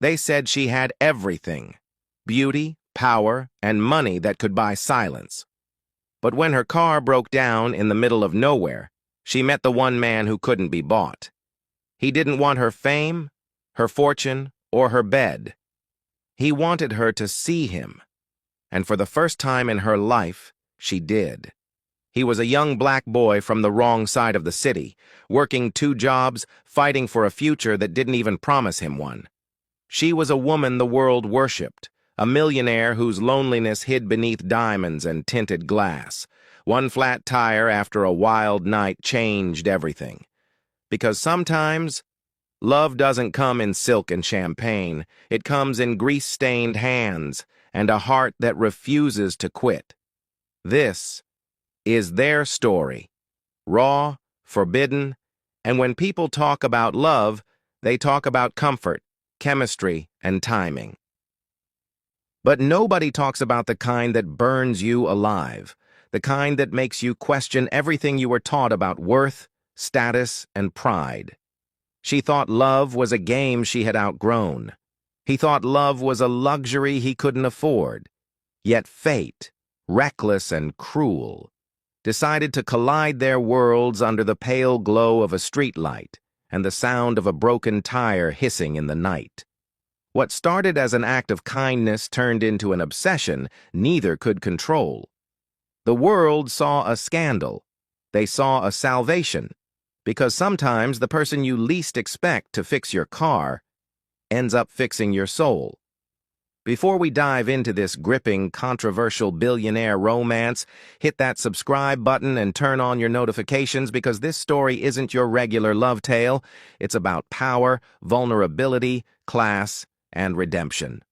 They said she had everything: beauty, power, and money that could buy silence. But when her car broke down in the middle of nowhere, she met the one man who couldn't be bought. He didn't want her fame, her fortune, or her bed. He wanted her to see him. And for the first time in her life, she did. He was a young black boy from the wrong side of the city, working 2 jobs, fighting for a future that didn't even promise him one. She was a woman the world worshipped, a millionaire whose loneliness hid beneath diamonds and tinted glass. One flat tire after a wild night changed everything. Because sometimes, love doesn't come in silk and champagne. It comes in grease-stained hands and a heart that refuses to quit. This is their story. Raw, forbidden, and when people talk about love, they talk about comfort, chemistry, and timing. But nobody talks about the kind that burns you alive, the kind that makes you question everything you were taught about worth, status, and pride. She thought love was a game she had outgrown. He thought love was a luxury he couldn't afford. Yet fate, reckless and cruel, decided to collide their worlds under the pale glow of a streetlight and the sound of a broken tire hissing in the night. What started as an act of kindness turned into an obsession neither could control. The world saw a scandal. They saw a salvation, because sometimes the person you least expect to fix your car ends up fixing your soul. Before we dive into this gripping, controversial billionaire romance, hit that subscribe button and turn on your notifications, because this story isn't your regular love tale. It's about power, vulnerability, class, and redemption.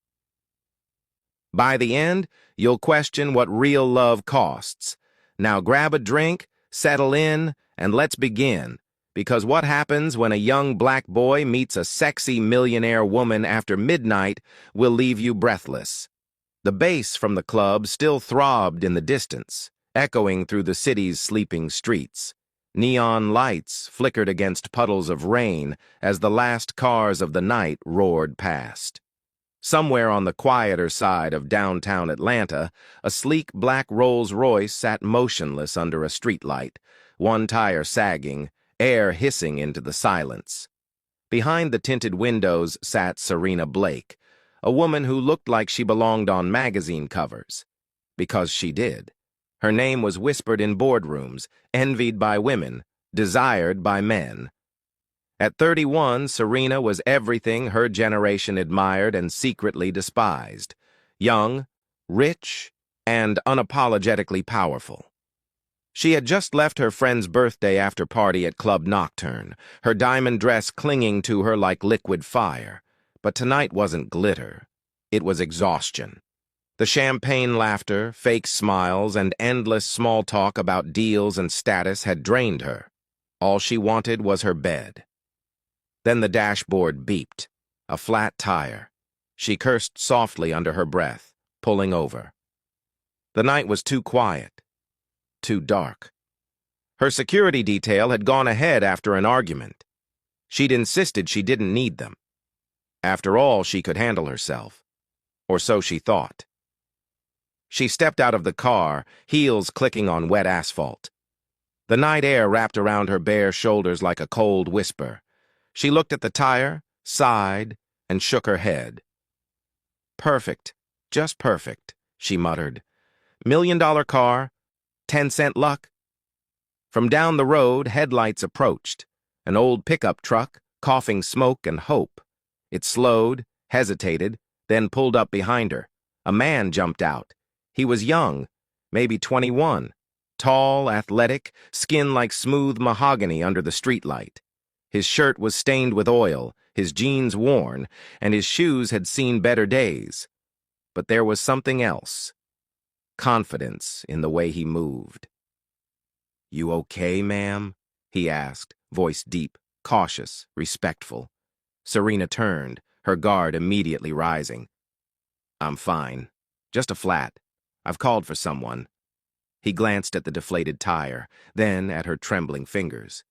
By the end, you'll question what real love costs. Now grab a drink, settle in, and let's begin. Because what happens when a young black boy meets a sexy millionaire woman after midnight will leave you breathless. The bass from the club still throbbed in the distance, echoing through the city's sleeping streets. Neon lights flickered against puddles of rain as the last cars of the night roared past. Somewhere on the quieter side of downtown Atlanta, a sleek black Rolls-Royce sat motionless under a streetlight, one tire sagging, air hissing into the silence. Behind the tinted windows sat Serena Blake, a woman who looked like she belonged on magazine covers. Because she did. Her name was whispered in boardrooms, envied by women, desired by men. At 31, Serena was everything her generation admired and secretly despised: young, rich, and unapologetically powerful. She had just left her friend's birthday after party at Club Nocturne, her diamond dress clinging to her like liquid fire. But tonight wasn't glitter. It was exhaustion. The champagne laughter, fake smiles, and endless small talk about deals and status had drained her. All she wanted was her bed. Then the dashboard beeped. A flat tire. She cursed softly under her breath, pulling over. The night was too quiet. Too dark. Her security detail had gone ahead after an argument. She'd insisted she didn't need them. After all, she could handle herself. Or so she thought. She stepped out of the car, heels clicking on wet asphalt. The night air wrapped around her bare shoulders like a cold whisper. She looked at the tire, sighed, and shook her head. Perfect. Just perfect, she muttered. $1 million car, 10-cent luck. From down the road, headlights approached. An old pickup truck, coughing smoke and hope. It slowed, hesitated, then pulled up behind her. A man jumped out. He was young, maybe 21. Tall, athletic, skin like smooth mahogany under the streetlight. His shirt was stained with oil, his jeans worn, and his shoes had seen better days. But there was something else. Confidence in the way he moved. "You okay, ma'am?" he asked, voice deep, cautious, respectful. Serena turned, her guard immediately rising. "I'm fine. Just a flat. I've called for someone." He glanced at the deflated tire, then at her trembling fingers.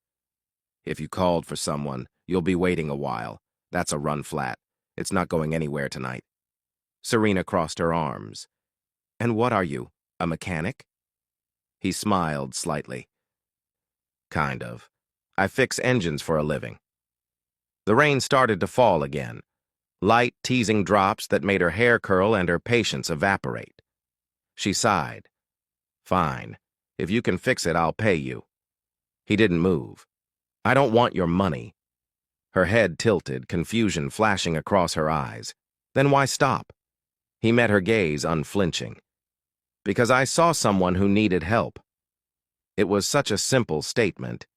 "If you called for someone, you'll be waiting a while. That's a run flat. It's not going anywhere tonight. Serena crossed her arms. And what are you, a mechanic? He smiled slightly. Kind of. I fix engines for a living. The rain started to fall again. Light, teasing drops that made her hair curl and her patience evaporate. She sighed. Fine. If you can fix it, I'll pay you. He didn't move. I don't want your money. Her head tilted, confusion flashing across her eyes. Then why stop? He met her gaze unflinching. Because I saw someone who needed help. It was such a simple statement,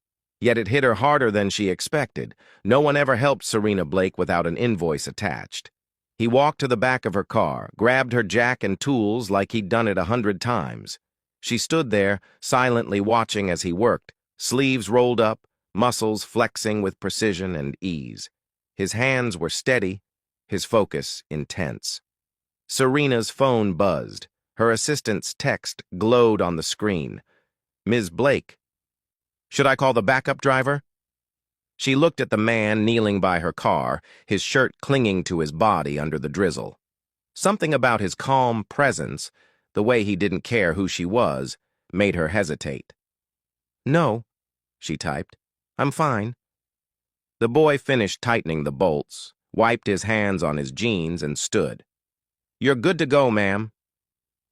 yet it hit her harder than she expected. No one ever helped Serena Blake without an invoice attached. He walked to the back of her car, grabbed her jack and tools like he'd done it 100 times. She stood there, silently watching as he worked, sleeves rolled up, muscles flexing with precision and ease. His hands were steady, his focus intense. Serena's phone buzzed. Her assistant's text glowed on the screen. Ms. Blake. Should I call the backup driver? She looked at the man kneeling by her car, his shirt clinging to his body under the drizzle. Something about his calm presence, the way he didn't care who she was, made her hesitate. No, she typed. I'm fine. The boy finished tightening the bolts, wiped his hands on his jeans, and stood. You're good to go, ma'am.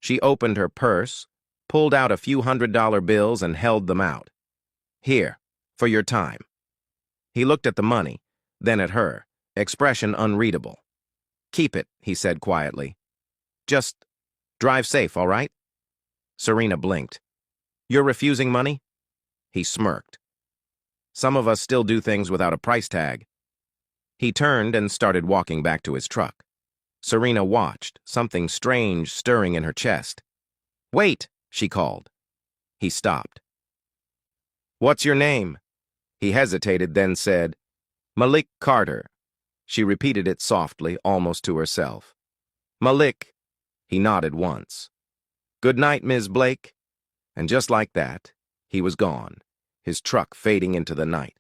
She opened her purse, pulled out a few $100 bills, and held them out. Here, for your time. He looked at the money, then at her, expression unreadable. Keep it, he said quietly. Just drive safe, all right? Serena blinked. You're refusing money? He smirked. Some of us still do things without a price tag. He turned and started walking back to his truck. Serena watched, something strange stirring in her chest. Wait, she called. He stopped. What's your name? He hesitated, then said, Malik Carter. She repeated it softly, almost to herself. Malik. He nodded once. Good night, Ms. Blake. And just like that, he was gone, his truck fading into the night.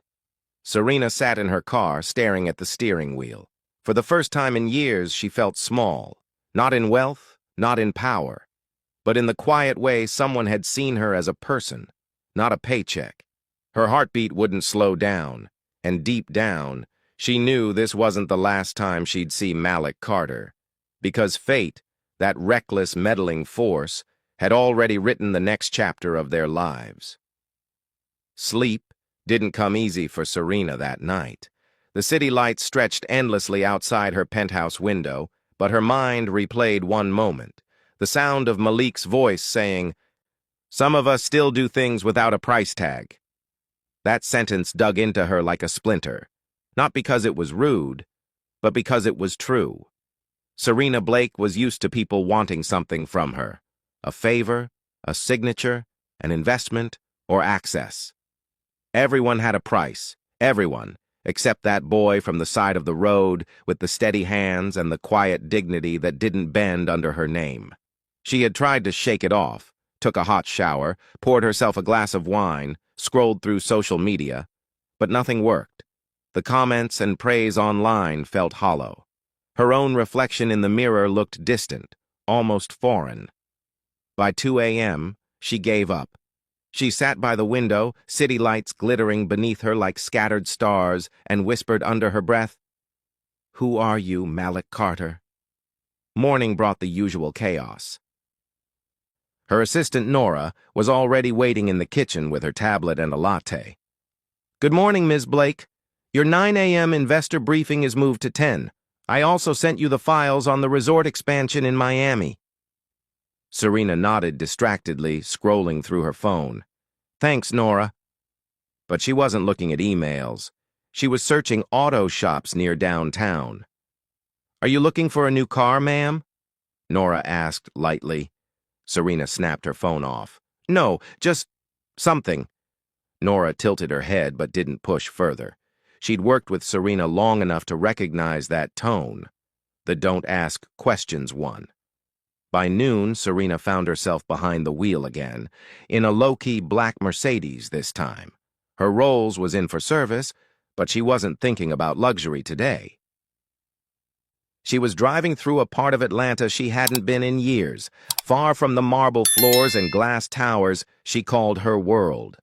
Serena sat in her car, staring at the steering wheel. For the first time in years, she felt small, not in wealth, not in power, but in the quiet way someone had seen her as a person, not a paycheck. Her heartbeat wouldn't slow down, and deep down, she knew this wasn't the last time she'd see Malik Carter, because fate, that reckless, meddling force, had already written the next chapter of their lives. Sleep didn't come easy for Serena that night. The city lights stretched endlessly outside her penthouse window, but her mind replayed one moment, the sound of Malik's voice saying, Some of us still do things without a price tag. That sentence dug into her like a splinter, not because it was rude, but because it was true. Serena Blake was used to people wanting something from her, a favor, a signature, an investment, or access. Everyone had a price, everyone, except that boy from the side of the road with the steady hands and the quiet dignity that didn't bend under her name. She had tried to shake it off, took a hot shower, poured herself a glass of wine, scrolled through social media, but nothing worked. The comments and praise online felt hollow. Her own reflection in the mirror looked distant, almost foreign. By 2 a.m., she gave up. She sat by the window, city lights glittering beneath her like scattered stars, and whispered under her breath, Who are you, Malik Carter? Morning brought the usual chaos. Her assistant, Nora, was already waiting in the kitchen with her tablet and a latte. Good morning, Ms. Blake. Your 9 a.m. investor briefing is moved to 10. I also sent you the files on the resort expansion in Miami. Serena nodded distractedly, scrolling through her phone. Thanks, Nora. But she wasn't looking at emails. She was searching auto shops near downtown. Are you looking for a new car, ma'am? Nora asked lightly. Serena snapped her phone off. No, just something. Nora tilted her head but didn't push further. She'd worked with Serena long enough to recognize that tone, the don't ask questions one. By noon, Serena found herself behind the wheel again, in a low-key black Mercedes this time. Her Rolls was in for service, but she wasn't thinking about luxury today. She was driving through a part of Atlanta she hadn't been in years, far from the marble floors and glass towers she called her world.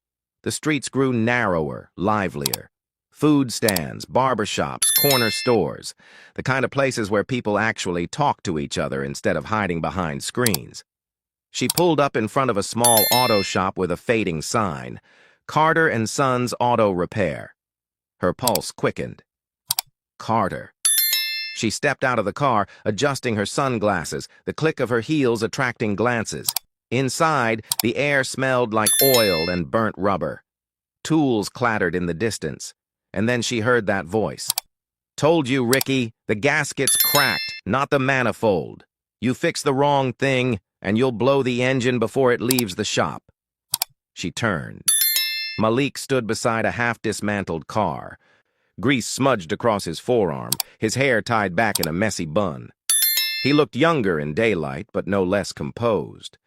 The streets grew narrower, livelier. Food stands, barbershops, corner stores, the kind of places where people actually talk to each other instead of hiding behind screens. She pulled up in front of a small auto shop with a fading sign, Carter and Sons Auto Repair. Her pulse quickened. Carter. She stepped out of the car, adjusting her sunglasses, the click of her heels attracting glances. Inside, the air smelled like oil and burnt rubber. Tools clattered in the distance, and then she heard that voice. "Told you, Ricky, the gasket's cracked, not the manifold. You fix the wrong thing, and you'll blow the engine before it leaves the shop." She turned. Malik stood beside a half-dismantled car. Grease smudged across his forearm, his hair tied back in a messy bun. He looked younger in daylight, but no less composed.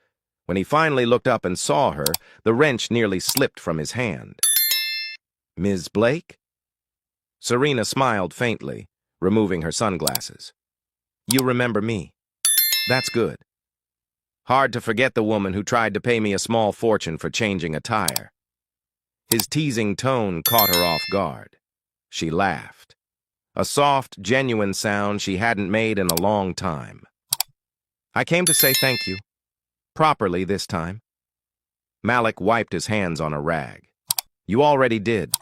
When he finally looked up and saw her, the wrench nearly slipped from his hand. "Ms. Blake?" Serena smiled faintly, removing her sunglasses. "You remember me. That's good. Hard to forget the woman who tried to pay me a small fortune for changing a tire." His teasing tone caught her off guard. She laughed. A soft, genuine sound she hadn't made in a long time. "I came to say thank you. Properly this time." Malik wiped his hands on a rag. "You already did.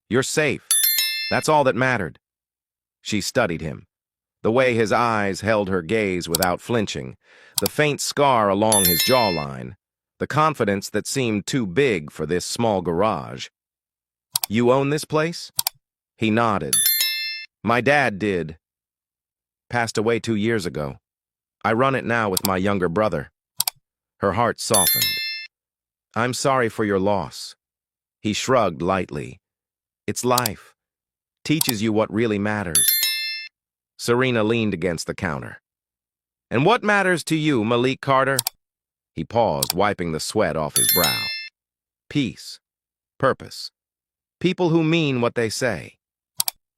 You're safe. That's all that mattered." She studied him. The way his eyes held her gaze without flinching, the faint scar along his jawline, the confidence that seemed too big for this small garage. "You own this place?" He nodded. "My dad did. Passed away 2 years ago. I run it now with my younger brother." Her heart softened. "I'm sorry for your loss." He shrugged lightly. "It's life. Teaches you what really matters." Serena leaned against the counter. "And what matters to you, Malik Carter?" He paused, wiping the sweat off his brow. "Peace. Purpose. People who mean what they say."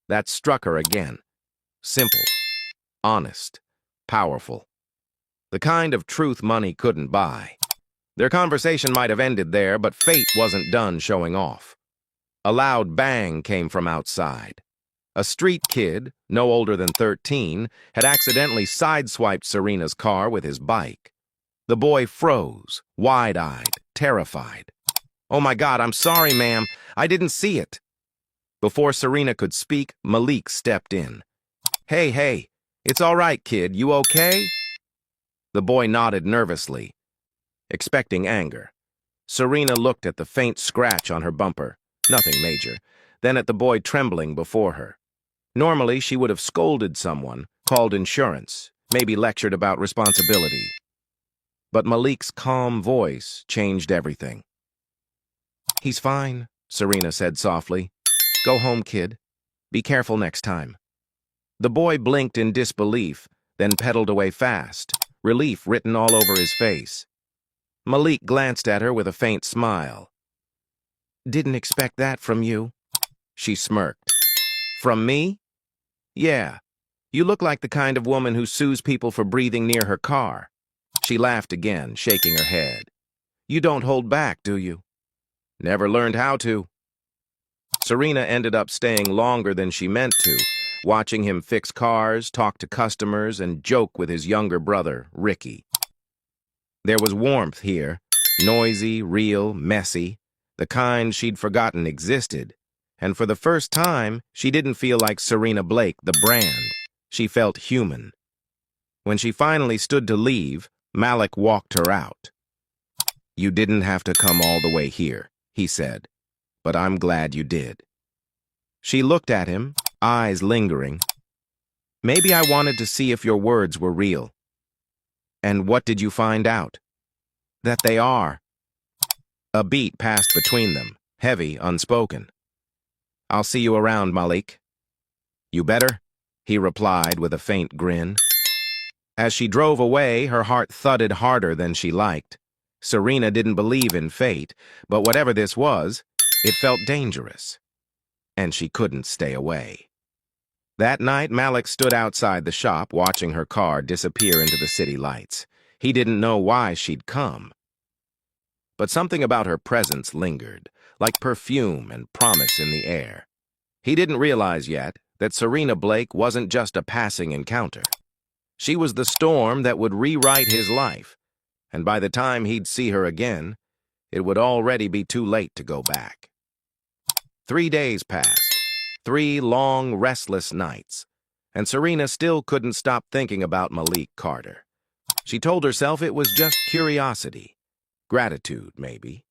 That struck her again. Simple. Honest. Powerful. The kind of truth money couldn't buy. Their conversation might have ended there, but fate wasn't done showing off. A loud bang came from outside. A street kid, no older than 13, had accidentally sideswiped Serena's car with his bike. The boy froze, wide-eyed, terrified. "Oh my God, I'm sorry, ma'am. I didn't see it." Before Serena could speak, Malik stepped in. Hey, it's all right, kid. You okay?" The boy nodded nervously, expecting anger. Serena looked at the faint scratch on her bumper, nothing major, then at the boy trembling before her. Normally, she would have scolded someone, called insurance, maybe lectured about responsibility. But Malik's calm voice changed everything. "He's fine," Serena said softly. "Go home, kid. Be careful next time." The boy blinked in disbelief, then pedaled away fast, relief written all over his face. Malik glanced at her with a faint smile. "Didn't expect that from you." She smirked. "From me?" "Yeah. You look like the kind of woman who sues people for breathing near her car." She laughed again, shaking her head. "You don't hold back, do you?" "Never learned how to." Serena ended up staying longer than she meant to, watching him fix cars, talk to customers, and joke with his younger brother, Ricky. There was warmth here, noisy, real, messy, the kind she'd forgotten existed. And for the first time, she didn't feel like Serena Blake, the brand. She felt human. When she finally stood to leave, Malik walked her out. "You didn't have to come all the way here," he said, "but I'm glad you did." She looked at him, eyes lingering. "Maybe I wanted to see if your words were real." "And what did you find out?" "That they are." A beat passed between them, heavy, unspoken. "I'll see you around, Malik." "You better," he replied with a faint grin. As she drove away, her heart thudded harder than she liked. Serena didn't believe in fate, but whatever this was, it felt dangerous. And she couldn't stay away. That night, Malik stood outside the shop watching her car disappear into the city lights. He didn't know why she'd come. But something about her presence lingered, like perfume and promise in the air. He didn't realize yet that Serena Blake wasn't just a passing encounter. She was the storm that would rewrite his life, and by the time he'd see her again, it would already be too late to go back. 3 days passed, 3 long, restless nights, and Serena still couldn't stop thinking about Malik Carter. She told herself it was just curiosity, gratitude, maybe.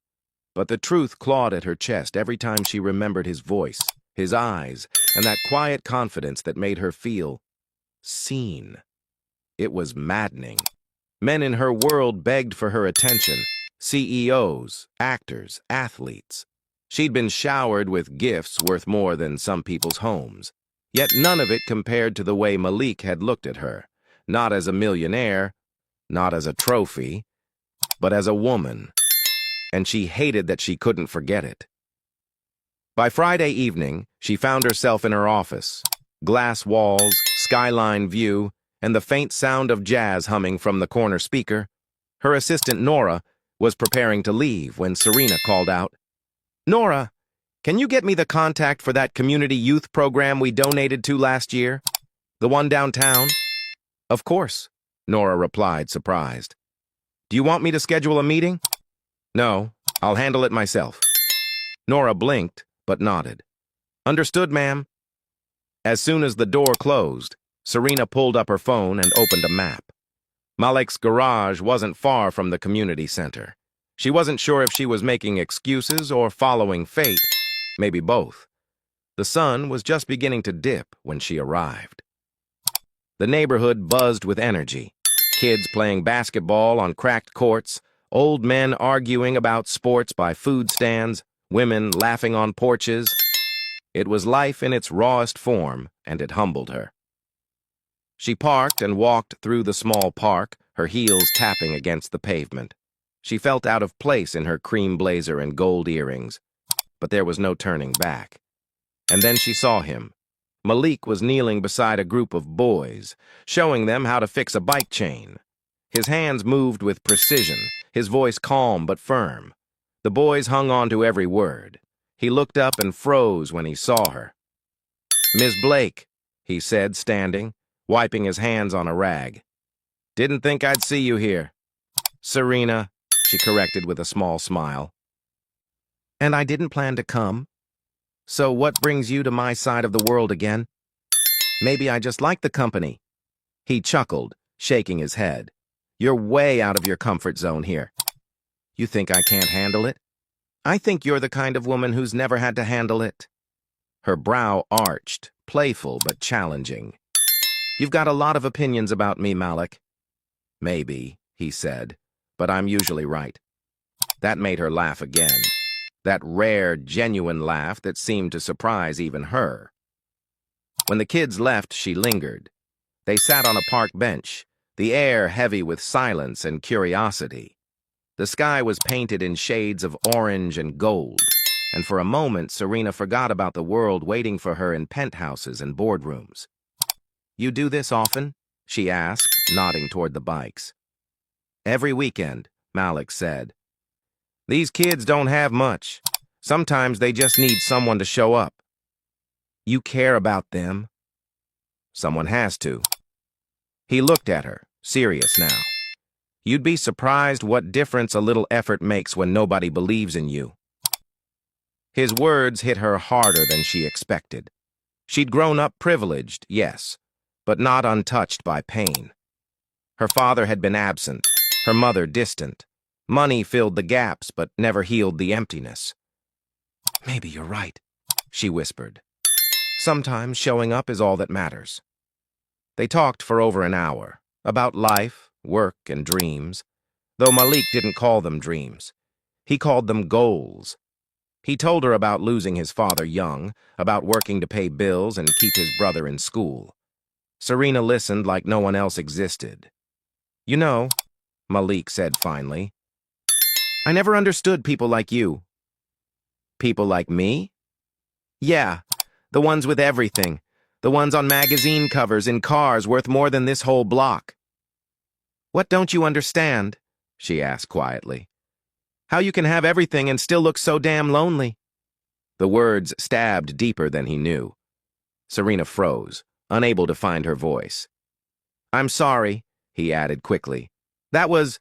But the truth clawed at her chest every time she remembered his voice, his eyes, and that quiet confidence that made her feel seen. It was maddening. Men in her world begged for her attention, CEOs, actors, athletes. She'd been showered with gifts worth more than some people's homes. Yet none of it compared to the way Malik had looked at her, not as a millionaire, not as a trophy, but as a woman. And she hated that she couldn't forget it. By Friday evening, she found herself in her office. Glass walls, skyline view, and the faint sound of jazz humming from the corner speaker. Her assistant, Nora, was preparing to leave when Serena called out, "Nora, can you get me the contact for that community youth program we donated to last year? The one downtown?" "Of course," Nora replied, surprised. "Do you want me to schedule a meeting?" "No, I'll handle it myself." Nora blinked, but nodded. "Understood, ma'am." As soon as the door closed, Serena pulled up her phone and opened a map. Malik's garage wasn't far from the community center. She wasn't sure if she was making excuses or following fate, maybe both. The sun was just beginning to dip when she arrived. The neighborhood buzzed with energy. Kids playing basketball on cracked courts, old men arguing about sports by food stands, women laughing on porches. It was life in its rawest form, and it humbled her. She parked and walked through the small park, her heels tapping against the pavement. She felt out of place in her cream blazer and gold earrings, but there was no turning back. And then she saw him. Malik was kneeling beside a group of boys, showing them how to fix a bike chain. His hands moved with precision, his voice calm but firm. The boys hung on to every word. He looked up and froze when he saw her. "Miss Blake," he said, standing, wiping his hands on a rag. "Didn't think I'd see you here." "Serena," she corrected with a small smile. "And I didn't plan to come. So what brings you to my side of the world again?" "Maybe I just like the company." He chuckled, shaking his head. "You're way out of your comfort zone here." "You think I can't handle it?" "I think you're the kind of woman who's never had to handle it." Her brow arched, playful but challenging. "You've got a lot of opinions about me, Malik." "Maybe," he said, "but I'm usually right." That made her laugh again. That rare, genuine laugh that seemed to surprise even her. When the kids left, she lingered. They sat on a park bench, the air heavy with silence and curiosity. The sky was painted in shades of orange and gold, and for a moment Serena forgot about the world waiting for her in penthouses and boardrooms. "You do this often?" she asked, nodding toward the bikes. "Every weekend," Malik said. "These kids don't have much. Sometimes they just need someone to show up." "You care about them?" "Someone has to." He looked at her, serious now. "You'd be surprised what difference a little effort makes when nobody believes in you." His words hit her harder than she expected. She'd grown up privileged, yes, but not untouched by pain. Her father had been absent, her mother distant. Money filled the gaps, but never healed the emptiness. "Maybe you're right," she whispered. "Sometimes showing up is all that matters." They talked for over an hour, about life, work, and dreams, though Malik didn't call them dreams. He called them goals. He told her about losing his father young, about working to pay bills and keep his brother in school. Serena listened like no one else existed. "You know," Malik said finally, "I never understood people like you." "People like me?" "Yeah, the ones with everything. The ones on magazine covers in cars worth more than this whole block. What don't you understand? She asked quietly. How you can have everything and still look so damn lonely? The words stabbed deeper than he knew. Serena froze, unable to find her voice. I'm sorry, he added quickly. That was...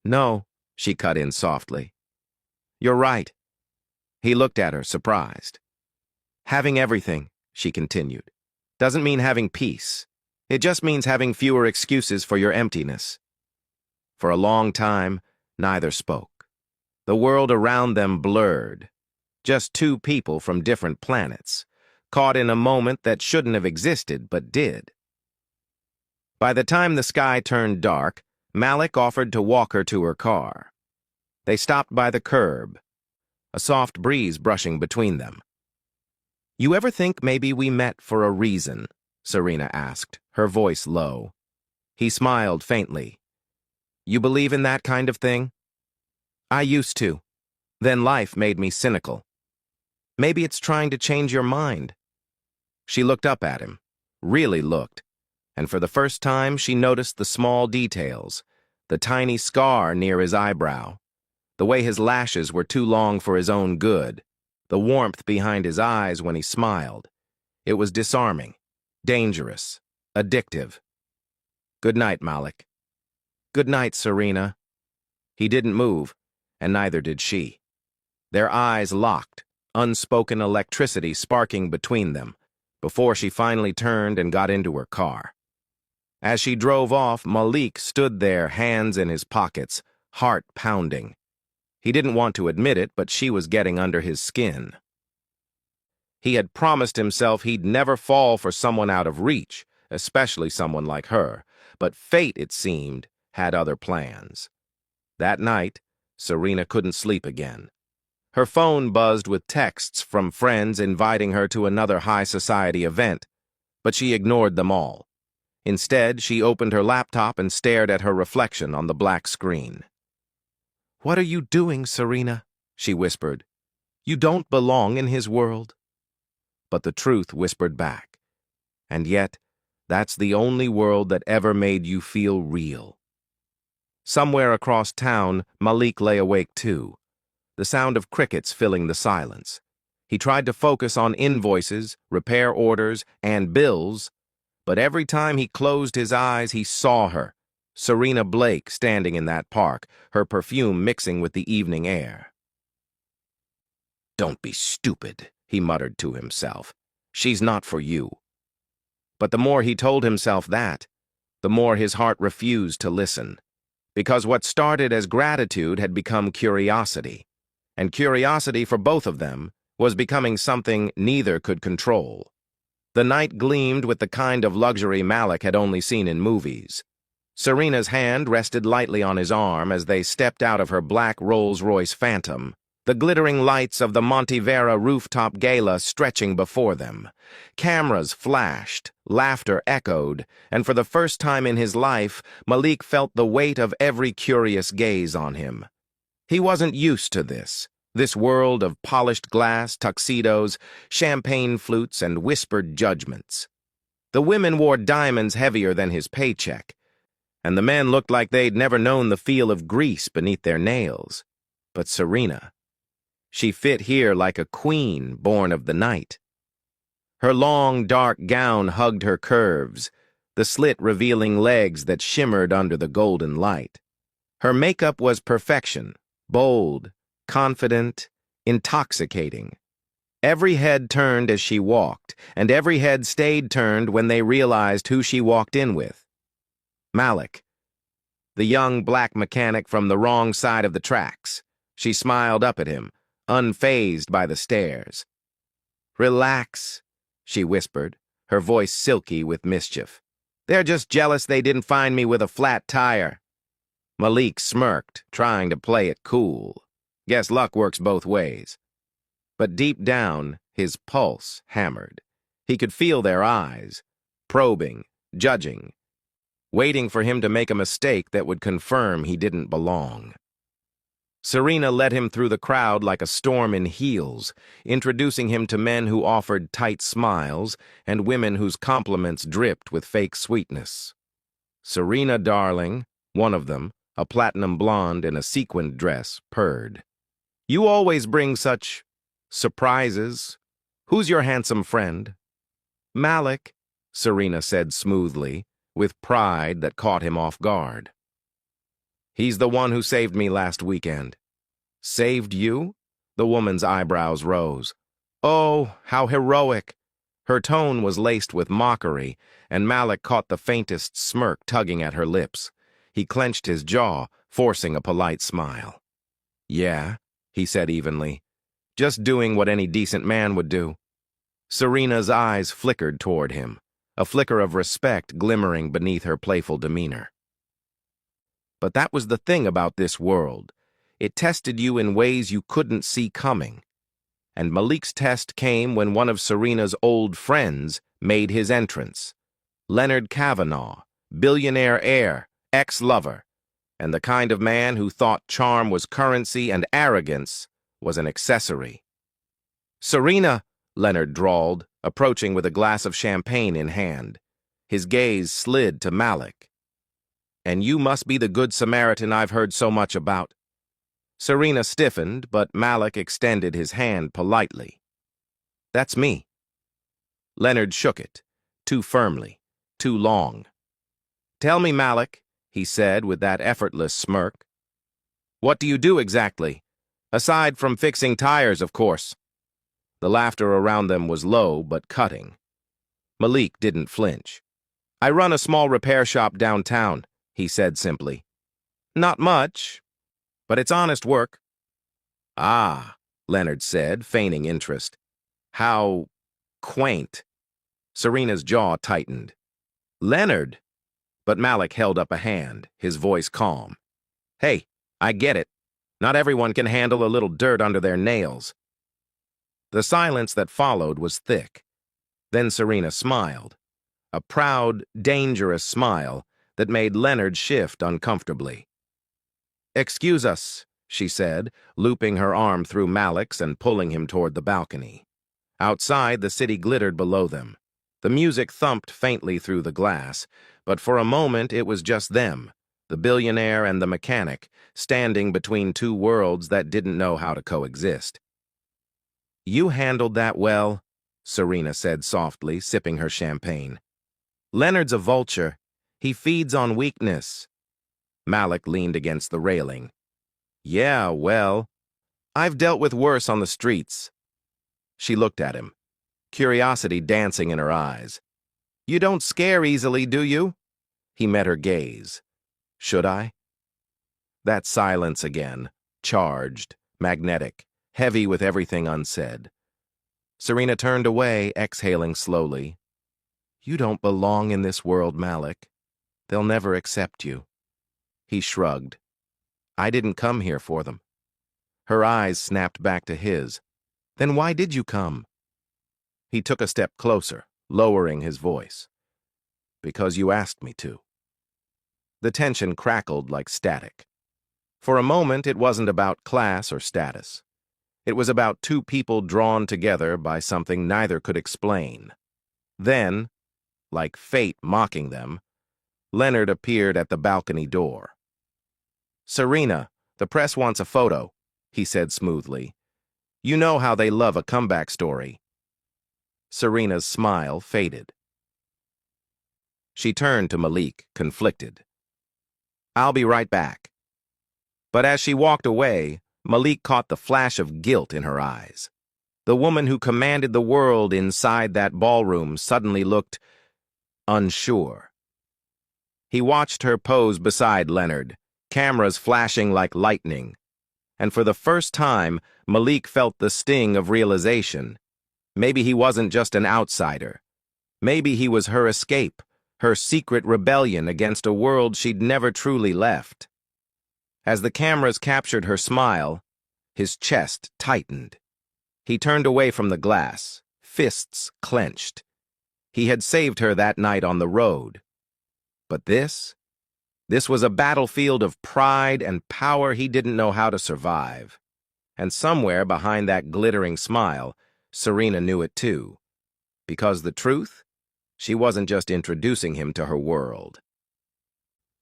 No, she cut in softly. You're right. He looked at her, surprised. Having everything, she continued, doesn't mean having peace. It just means having fewer excuses for your emptiness. For a long time, neither spoke. The world around them blurred. Just two people from different planets, caught in a moment that shouldn't have existed but did. By the time the sky turned dark, Malik offered to walk her to her car. They stopped by the curb, a soft breeze brushing between them. You ever think maybe we met for a reason? Serena asked, her voice low. He smiled faintly. You believe in that kind of thing? I used to. Then life made me cynical. Maybe it's trying to change your mind. She looked up at him, really looked, and for the first time she noticed the small details, the tiny scar near his eyebrow, the way his lashes were too long for his own good, the warmth behind his eyes when he smiled. It was disarming, dangerous, addictive. Good night, Malik. Good night, Serena. He didn't move, and neither did she. Their eyes locked, unspoken electricity sparking between them, before she finally turned and got into her car. As she drove off, Malik stood there, hands in his pockets, heart pounding. He didn't want to admit it, but she was getting under his skin. He had promised himself he'd never fall for someone out of reach, especially someone like her, but fate, it seemed, had other plans. That night, Serena couldn't sleep again. Her phone buzzed with texts from friends inviting her to another high society event, but she ignored them all. Instead, she opened her laptop and stared at her reflection on the black screen. What are you doing, Serena? She whispered. You don't belong in his world. But the truth whispered back. And yet, that's the only world that ever made you feel real. Somewhere across town, Malik lay awake too, the sound of crickets filling the silence. He tried to focus on invoices, repair orders, and bills, but every time he closed his eyes, he saw her, Serena Blake, standing in that park, her perfume mixing with the evening air. Don't be stupid, he muttered to himself. She's not for you. But the more he told himself that, the more his heart refused to listen, because what started as gratitude had become curiosity, and curiosity for both of them was becoming something neither could control. The night gleamed with the kind of luxury Malik had only seen in movies. Serena's hand rested lightly on his arm as they stepped out of her black Rolls-Royce Phantom, the glittering lights of the Montevera rooftop gala stretching before them. Cameras flashed, laughter echoed, and for the first time in his life, Malik felt the weight of every curious gaze on him. He wasn't used to this world of polished glass, tuxedos, champagne flutes, and whispered judgments. The women wore diamonds heavier than his paycheck, and the men looked like they'd never known the feel of grease beneath their nails. But Serena, she fit here like a queen born of the night. Her long, dark gown hugged her curves, the slit revealing legs that shimmered under the golden light. Her makeup was perfection, bold, confident, intoxicating. Every head turned as she walked, and every head stayed turned when they realized who she walked in with. Malik, the young black mechanic from the wrong side of the tracks. She smiled up at him, unfazed by the stares. Relax, she whispered, her voice silky with mischief. They're just jealous they didn't find me with a flat tire. Malik smirked, trying to play it cool. Guess luck works both ways. But deep down, his pulse hammered. He could feel their eyes, probing, judging, waiting for him to make a mistake that would confirm he didn't belong. Serena led him through the crowd like a storm in heels, introducing him to men who offered tight smiles and women whose compliments dripped with fake sweetness. Serena Darling, one of them, a platinum blonde in a sequined dress, purred. "You always bring such surprises. Who's your handsome friend?" "Malik," Serena said smoothly, with pride that caught him off guard. "He's the one who saved me last weekend." "Saved you?" The woman's eyebrows rose. "Oh, how heroic!" Her tone was laced with mockery, and Malik caught the faintest smirk tugging at her lips. He clenched his jaw, forcing a polite smile. "Yeah," he said evenly. "Just doing what any decent man would do." Serena's eyes flickered toward him, a flicker of respect glimmering beneath her playful demeanor. But that was the thing about this world. It tested you in ways you couldn't see coming. And Malik's test came when one of Serena's old friends made his entrance. Leonard Kavanaugh, billionaire heir, ex-lover, and the kind of man who thought charm was currency and arrogance was an accessory. "Serena," Leonard drawled, approaching with a glass of champagne in hand. His gaze slid to Malik. "And you must be the good Samaritan I've heard so much about." Serena stiffened, but Malik extended his hand politely. "That's me." Leonard shook it, too firmly, too long. "Tell me, Malik," he said with that effortless smirk. "What do you do exactly? Aside from fixing tires, of course." The laughter around them was low but cutting. Malik didn't flinch. "I run a small repair shop downtown," he said simply. "Not much, but it's honest work." "Ah," Leonard said, feigning interest. "How quaint." Serena's jaw tightened. "Leonard!" But Malik held up a hand, his voice calm. "Hey, I get it. Not everyone can handle a little dirt under their nails." The silence that followed was thick. Then Serena smiled. A proud, dangerous smile that made Leonard shift uncomfortably. "Excuse us," she said, looping her arm through Malik's and pulling him toward the balcony. Outside, the city glittered below them. The music thumped faintly through the glass, but for a moment it was just them, the billionaire and the mechanic, standing between two worlds that didn't know how to coexist. "You handled that well," Serena said softly, sipping her champagne. "Leonard's a vulture. He feeds on weakness." Malik leaned against the railing. "Yeah, well, I've dealt with worse on the streets." She looked at him, curiosity dancing in her eyes. "You don't scare easily, do you?" He met her gaze. "Should I?" That silence again, charged, magnetic, heavy with everything unsaid. Serena turned away, exhaling slowly. "You don't belong in this world, Malik. They'll never accept you." He shrugged. "I didn't come here for them." Her eyes snapped back to his. "Then why did you come?" He took a step closer, lowering his voice. "Because you asked me to." The tension crackled like static. For a moment, it wasn't about class or status. It was about two people drawn together by something neither could explain. Then, like fate mocking them, Leonard appeared at the balcony door. "Serena, the press wants a photo," he said smoothly. "You know how they love a comeback story." Serena's smile faded. She turned to Malik, conflicted. "I'll be right back." But as she walked away, Malik caught the flash of guilt in her eyes. The woman who commanded the world inside that ballroom suddenly looked unsure. He watched her pose beside Leonard, cameras flashing like lightning. And for the first time, Malik felt the sting of realization. Maybe he wasn't just an outsider. Maybe he was her escape, her secret rebellion against a world she'd never truly left. As the cameras captured her smile, his chest tightened. He turned away from the glass, fists clenched. He had saved her that night on the road. But this? This was a battlefield of pride and power he didn't know how to survive. And somewhere behind that glittering smile, Serena knew it too. Because the truth? She wasn't just introducing him to her world.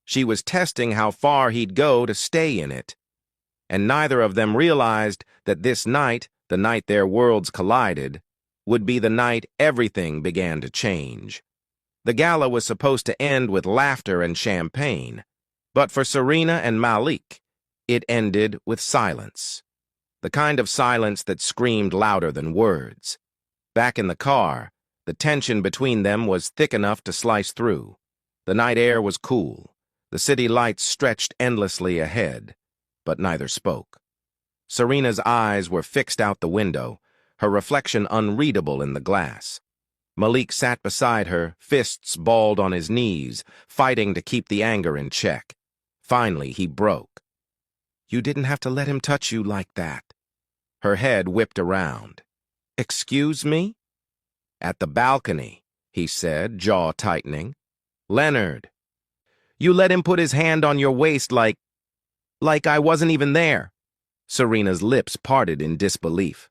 She was testing how far he'd go to stay in it. And neither of them realized that this night, the night their worlds collided, would be the night everything began to change. The gala was supposed to end with laughter and champagne, but for Serena and Malik, it ended with silence. The kind of silence that screamed louder than words. Back in the car, the tension between them was thick enough to slice through. The night air was cool. The city lights stretched endlessly ahead, but neither spoke. Serena's eyes were fixed out the window, her reflection unreadable in the glass. Malik sat beside her, fists balled on his knees, fighting to keep the anger in check. Finally, he broke. "You didn't have to let him touch you like that." Her head whipped around. "Excuse me?" "At the balcony," he said, jaw tightening. "Leonard, you let him put his hand on your waist like I wasn't even there." Serena's lips parted in disbelief.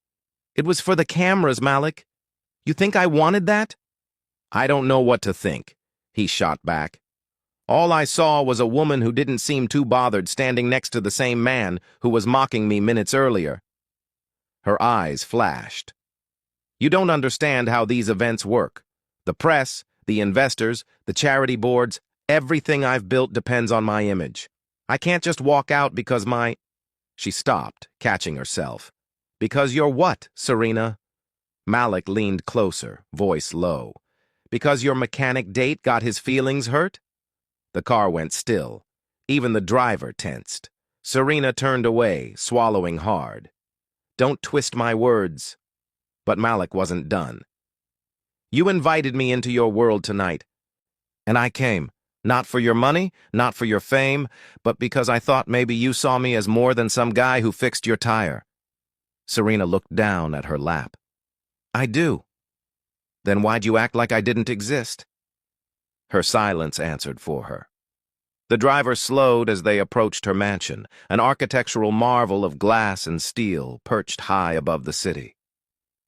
"It was for the cameras, Malik. You think I wanted that?" "I don't know what to think," he shot back. "All I saw was a woman who didn't seem too bothered standing next to the same man who was mocking me minutes earlier." Her eyes flashed. "You don't understand how these events work. The press, the investors, the charity boards, everything I've built depends on my image. I can't just walk out because my—" She stopped, catching herself. "Because you're what, Serena?" Malik leaned closer, voice low. "Because your mechanic date got his feelings hurt?" The car went still. Even the driver tensed. Serena turned away, swallowing hard. "Don't twist my words." But Malik wasn't done. "You invited me into your world tonight, and I came. Not for your money, not for your fame, but because I thought maybe you saw me as more than some guy who fixed your tire." Serena looked down at her lap. "I do." "Then why'd you act like I didn't exist?" Her silence answered for her. The driver slowed as they approached her mansion, an architectural marvel of glass and steel perched high above the city.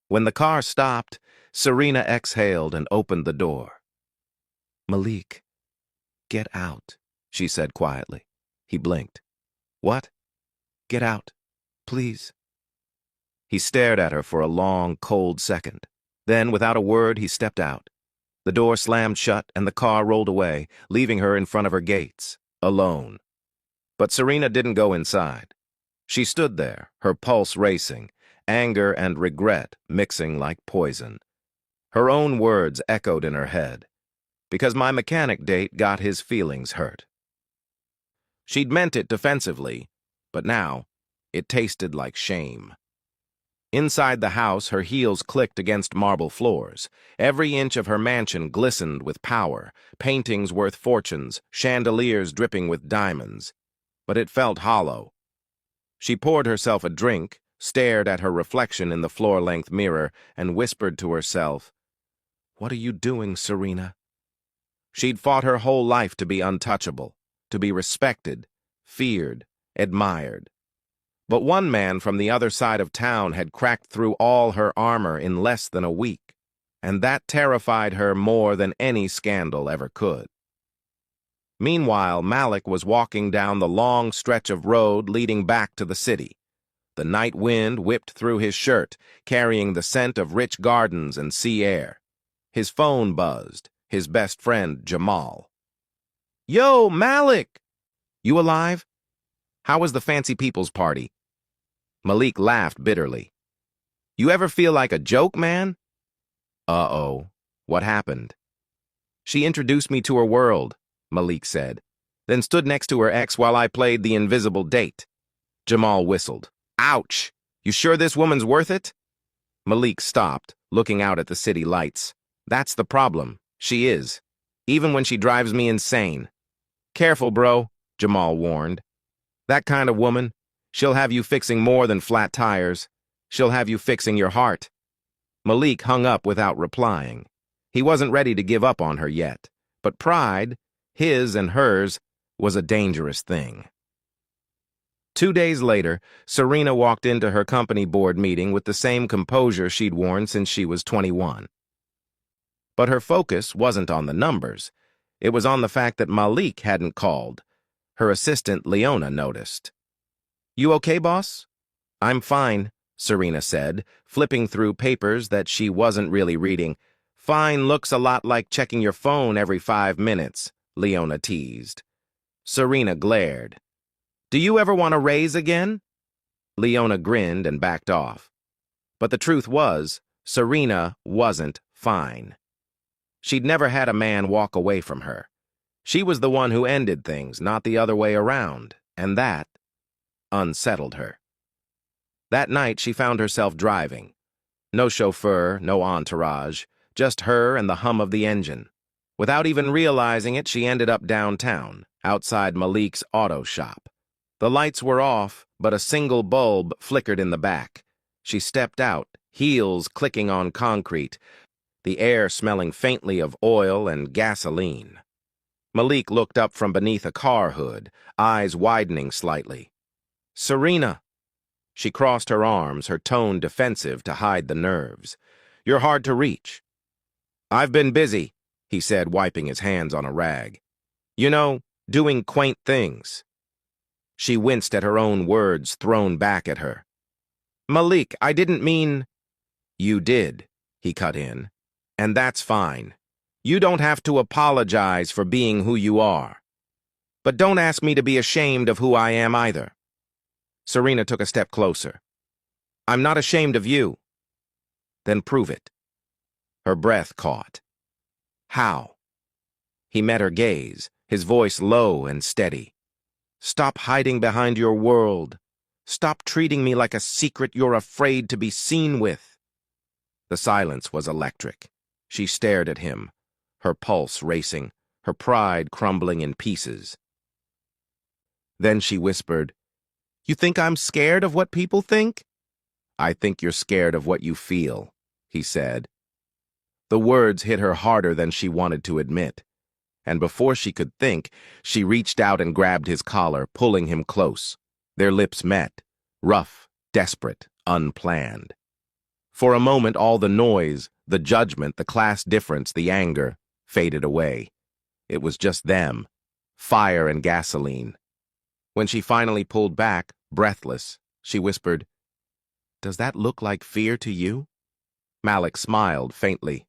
When the car stopped, Serena exhaled and opened the door. "Malik, get out," she said quietly. He blinked. "What?" "Get out, please." He stared at her for a long, cold second. Then, without a word, he stepped out. The door slammed shut and the car rolled away, leaving her in front of her gates, alone. But Serena didn't go inside. She stood there, her pulse racing, anger and regret mixing like poison. Her own words echoed in her head. "Because my mechanic date got his feelings hurt." She'd meant it defensively, but now it tasted like shame. Inside the house, her heels clicked against marble floors. Every inch of her mansion glistened with power, paintings worth fortunes, chandeliers dripping with diamonds. But it felt hollow. She poured herself a drink, stared at her reflection in the floor-length mirror, and whispered to herself, "What are you doing, Serena?" She'd fought her whole life to be untouchable, to be respected, feared, admired. But one man from the other side of town had cracked through all her armor in less than a week, and that terrified her more than any scandal ever could. Meanwhile, Malik was walking down the long stretch of road leading back to the city. The night wind whipped through his shirt, carrying the scent of rich gardens and sea air. His phone buzzed, his best friend, Jamal. "Yo, Malik! You alive? How was the fancy people's party?" Malik laughed bitterly. "You ever feel like a joke, man?" "Uh-oh. What happened?" "She introduced me to her world," Malik said, then stood next to her ex while I played the invisible date. Jamal whistled. "Ouch! You sure this woman's worth it?" Malik stopped, looking out at the city lights. "That's the problem. She is. Even when she drives me insane." "Careful, bro," Jamal warned. "That kind of woman, she'll have you fixing more than flat tires. She'll have you fixing your heart." Malik hung up without replying. He wasn't ready to give up on her yet, but pride, his and hers, was a dangerous thing. 2 days later, Serena walked into her company board meeting with the same composure she'd worn since she was 21. But her focus wasn't on the numbers. It was on the fact that Malik hadn't called. Her assistant, Leona, noticed. "You okay, boss?" "I'm fine," Serena said, flipping through papers that she wasn't really reading. "Fine looks a lot like checking your phone every 5 minutes, Leona teased. Serena glared. "Do you ever want to raise again?" Leona grinned and backed off. But the truth was, Serena wasn't fine. She'd never had a man walk away from her. She was the one who ended things, not the other way around, and that unsettled her. That night, she found herself driving. No chauffeur, no entourage, just her and the hum of the engine. Without even realizing it, she ended up downtown, outside Malik's auto shop. The lights were off, but a single bulb flickered in the back. She stepped out, heels clicking on concrete, the air smelling faintly of oil and gasoline. Malik looked up from beneath a car hood, eyes widening slightly. "Serena." She crossed her arms, her tone defensive to hide the nerves. "You're hard to reach." "I've been busy," he said, wiping his hands on a rag. "You know, doing quaint things." She winced at her own words thrown back at her. "Malik, I didn't mean—" "You did," he cut in. "And that's fine. You don't have to apologize for being who you are. But don't ask me to be ashamed of who I am either." Serena took a step closer. "I'm not ashamed of you." "Then prove it." Her breath caught. "How?" He met her gaze, his voice low and steady. "Stop hiding behind your world. Stop treating me like a secret you're afraid to be seen with." The silence was electric. She stared at him, her pulse racing, her pride crumbling in pieces. Then she whispered, "You think I'm scared of what people think?" "I think you're scared of what you feel," he said. The words hit her harder than she wanted to admit. And before she could think, she reached out and grabbed his collar, pulling him close. Their lips met, rough, desperate, unplanned. For a moment, all the noise, the judgment, the class difference, the anger, faded away. It was just them, fire and gasoline. When she finally pulled back, breathless, she whispered, "Does that look like fear to you?" Malik smiled faintly.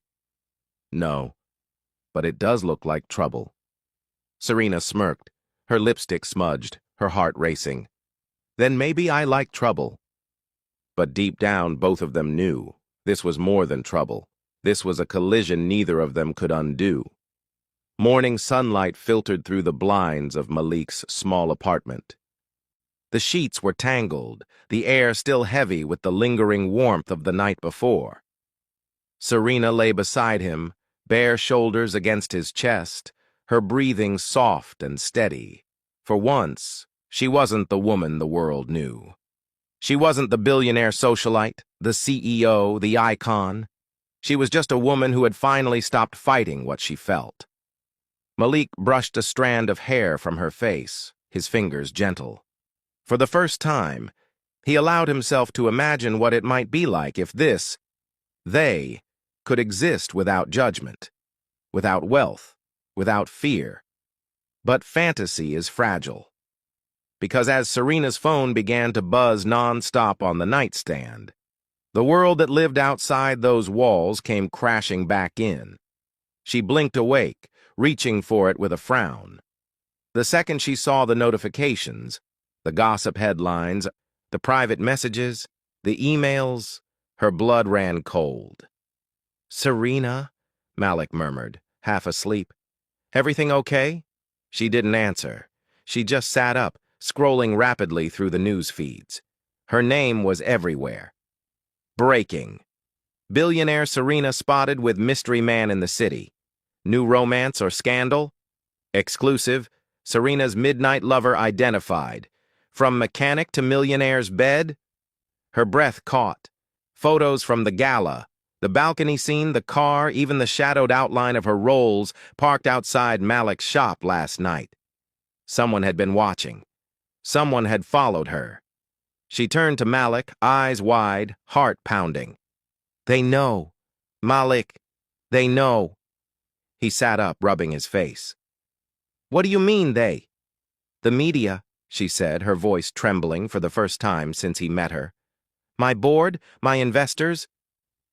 "No. But it does look like trouble." Serena smirked, her lipstick smudged, her heart racing. "Then maybe I like trouble." But deep down, both of them knew this was more than trouble. This was a collision neither of them could undo. Morning sunlight filtered through the blinds of Malik's small apartment. The sheets were tangled, the air still heavy with the lingering warmth of the night before. Serena lay beside him, bare shoulders against his chest, her breathing soft and steady. For once, she wasn't the woman the world knew. She wasn't the billionaire socialite, the CEO, the icon. She was just a woman who had finally stopped fighting what she felt. Malik brushed a strand of hair from her face, his fingers gentle. For the first time, he allowed himself to imagine what it might be like if they, could exist without judgment, without wealth, without fear. But fantasy is fragile. Because as Serena's phone began to buzz non-stop on the nightstand, the world that lived outside those walls came crashing back in. She blinked awake, reaching for it with a frown. The second she saw the notifications, the gossip headlines, the private messages, the emails, her blood ran cold. "Serena?" Malik murmured, half asleep. "Everything okay?" She didn't answer. She just sat up, scrolling rapidly through the news feeds. Her name was everywhere. Breaking. Billionaire Serena spotted with mystery man in the city. New romance or scandal? Exclusive. Serena's midnight lover identified. From mechanic to millionaire's bed? Her breath caught. Photos from the gala. The balcony scene, the car, even the shadowed outline of her rolls parked outside Malik's shop last night. Someone had been watching. Someone had followed her. She turned to Malik, eyes wide, heart pounding. They know. Malik, they know. He sat up, rubbing his face. What do you mean, they? The media, she said, her voice trembling for the first time since he met her. My board, my investors.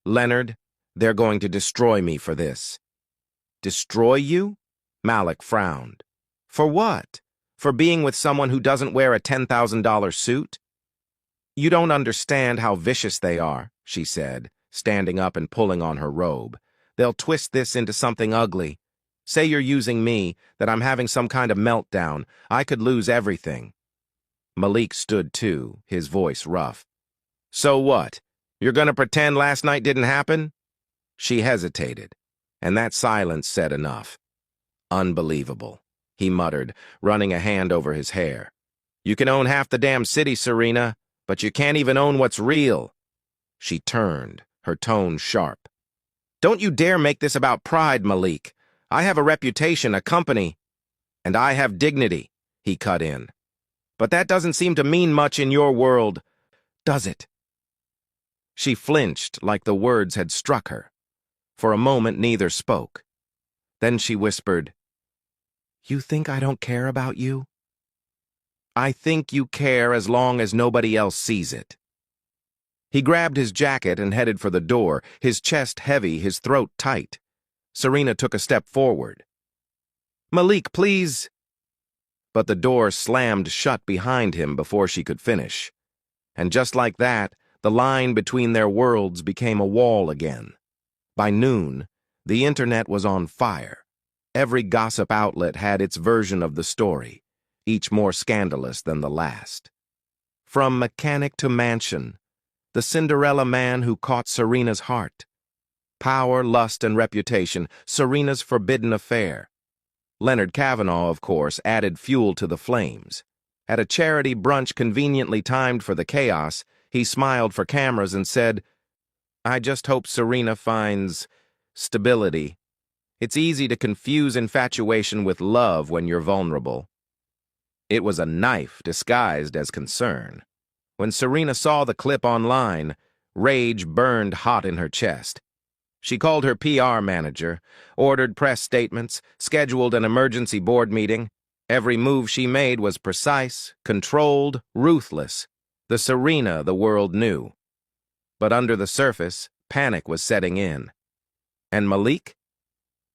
Leonard, they're going to destroy me for this. Destroy you? Malik frowned. For what? For being with someone who doesn't wear a $10,000 suit? You don't understand how vicious they are, she said, standing up and pulling on her robe. They'll twist this into something ugly. Say you're using me, that I'm having some kind of meltdown. I could lose everything. Malik stood too, his voice rough. So what? You're going to pretend last night didn't happen? She hesitated, and that silence said enough. Unbelievable, he muttered, running a hand over his hair. You can own half the damn city, Serena, but you can't even own what's real. She turned, her tone sharp. Don't you dare make this about pride, Malik. I have a reputation, a company, and I have dignity, he cut in. But that doesn't seem to mean much in your world, does it? She flinched like the words had struck her. For a moment, neither spoke. Then she whispered, You think I don't care about you? I think you care as long as nobody else sees it. He grabbed his jacket and headed for the door, his chest heavy, his throat tight. Serena took a step forward. Malik, please. But the door slammed shut behind him before she could finish. And just like that, the line between their worlds became a wall again. By noon, the internet was on fire. Every gossip outlet had its version of the story, each more scandalous than the last. From mechanic to mansion, the Cinderella man who caught Serena's heart. Power, lust, and reputation, Serena's forbidden affair. Leonard Kavanaugh, of course, added fuel to the flames. At a charity brunch conveniently timed for the chaos, he smiled for cameras and said, I just hope Serena finds stability. It's easy to confuse infatuation with love when you're vulnerable. It was a knife disguised as concern. When Serena saw the clip online, rage burned hot in her chest. She called her PR manager, ordered press statements, scheduled an emergency board meeting. Every move she made was precise, controlled, ruthless. The Serena the world knew. But under the surface, panic was setting in. And Malik?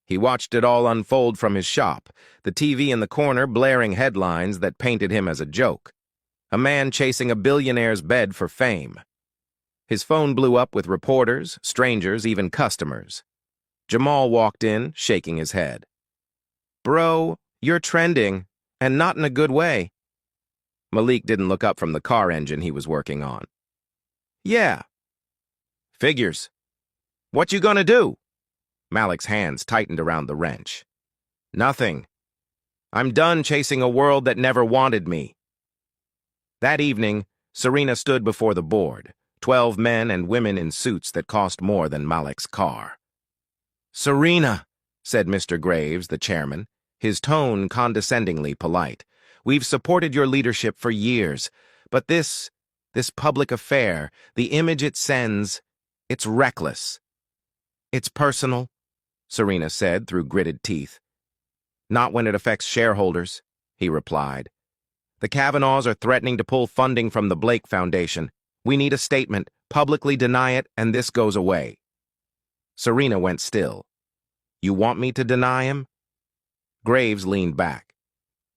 He watched it all unfold from his shop, the TV in the corner blaring headlines that painted him as a joke. A man chasing a billionaire's bed for fame. His phone blew up with reporters, strangers, even customers. Jamal walked in, shaking his head. Bro, you're trending, and not in a good way. Malik didn't look up from the car engine he was working on. Yeah. Figures. What you gonna do? Malik's hands tightened around the wrench. Nothing. I'm done chasing a world that never wanted me. That evening, Serena stood before the board. 12 men and women in suits that cost more than Malik's car. Serena, said Mr. Graves, the chairman, his tone condescendingly polite, we've supported your leadership for years, but this public affair, the image it sends, it's reckless. It's personal, Serena said through gritted teeth. Not when it affects shareholders, he replied. The Kavanaughs are threatening to pull funding from the Blake Foundation. We need a statement, publicly deny it, and this goes away. Serena went still. You want me to deny him? Graves leaned back.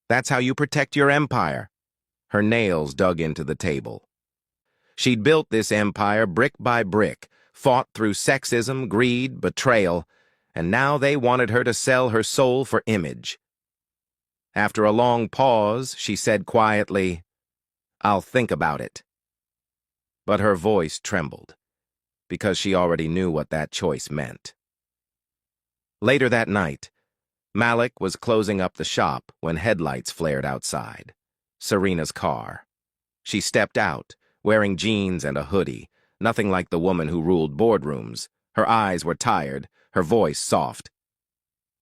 That's how you protect your empire. Her nails dug into the table. She'd built this empire brick by brick, fought through sexism, greed, betrayal, and now they wanted her to sell her soul for image. After a long pause, she said quietly, I'll think about it. But her voice trembled, because she already knew what that choice meant. Later that night, Malik was closing up the shop when headlights flared outside. Serena's car. She stepped out, wearing jeans and a hoodie, nothing like the woman who ruled boardrooms. Her eyes were tired, her voice soft.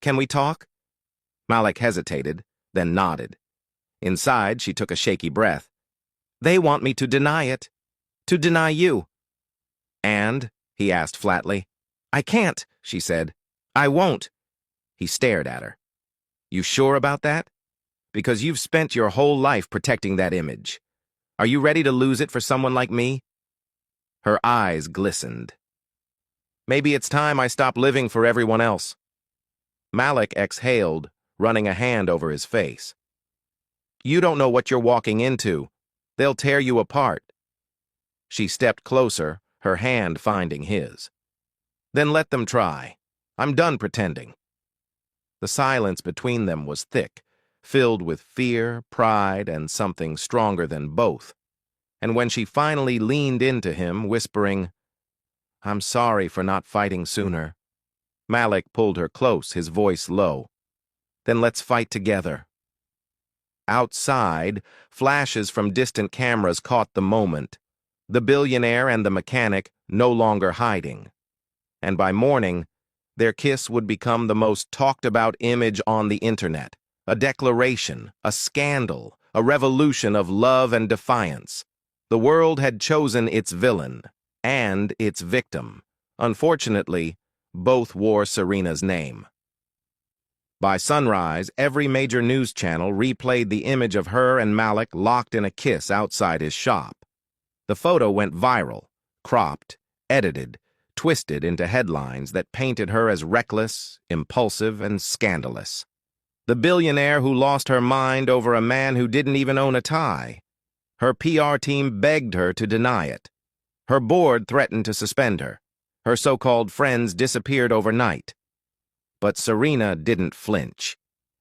Can we talk? Malik hesitated, then nodded. Inside, she took a shaky breath. They want me to deny it. To deny you. And? He asked flatly. I can't, she said. I won't. He stared at her. You sure about that? Because you've spent your whole life protecting that image. Are you ready to lose it for someone like me? Her eyes glistened. Maybe it's time I stop living for everyone else. Malik exhaled, running a hand over his face. You don't know what you're walking into. They'll tear you apart. She stepped closer, her hand finding his. Then let them try. I'm done pretending. The silence between them was thick, filled with fear, pride, and something stronger than both. And when she finally leaned into him, whispering, I'm sorry for not fighting sooner, Malik pulled her close, his voice low. Then let's fight together. Outside, flashes from distant cameras caught the moment, the billionaire and the mechanic no longer hiding. And by morning, their kiss would become the most talked-about image on the internet, a declaration, a scandal, a revolution of love and defiance. The world had chosen its villain and its victim. Unfortunately, both wore Serena's name. By sunrise, every major news channel replayed the image of her and Malik locked in a kiss outside his shop. The photo went viral, cropped, edited, twisted into headlines that painted her as reckless, impulsive, and scandalous. The billionaire who lost her mind over a man who didn't even own a tie. Her PR team begged her to deny it. Her board threatened to suspend her. Her so-called friends disappeared overnight. But Serena didn't flinch.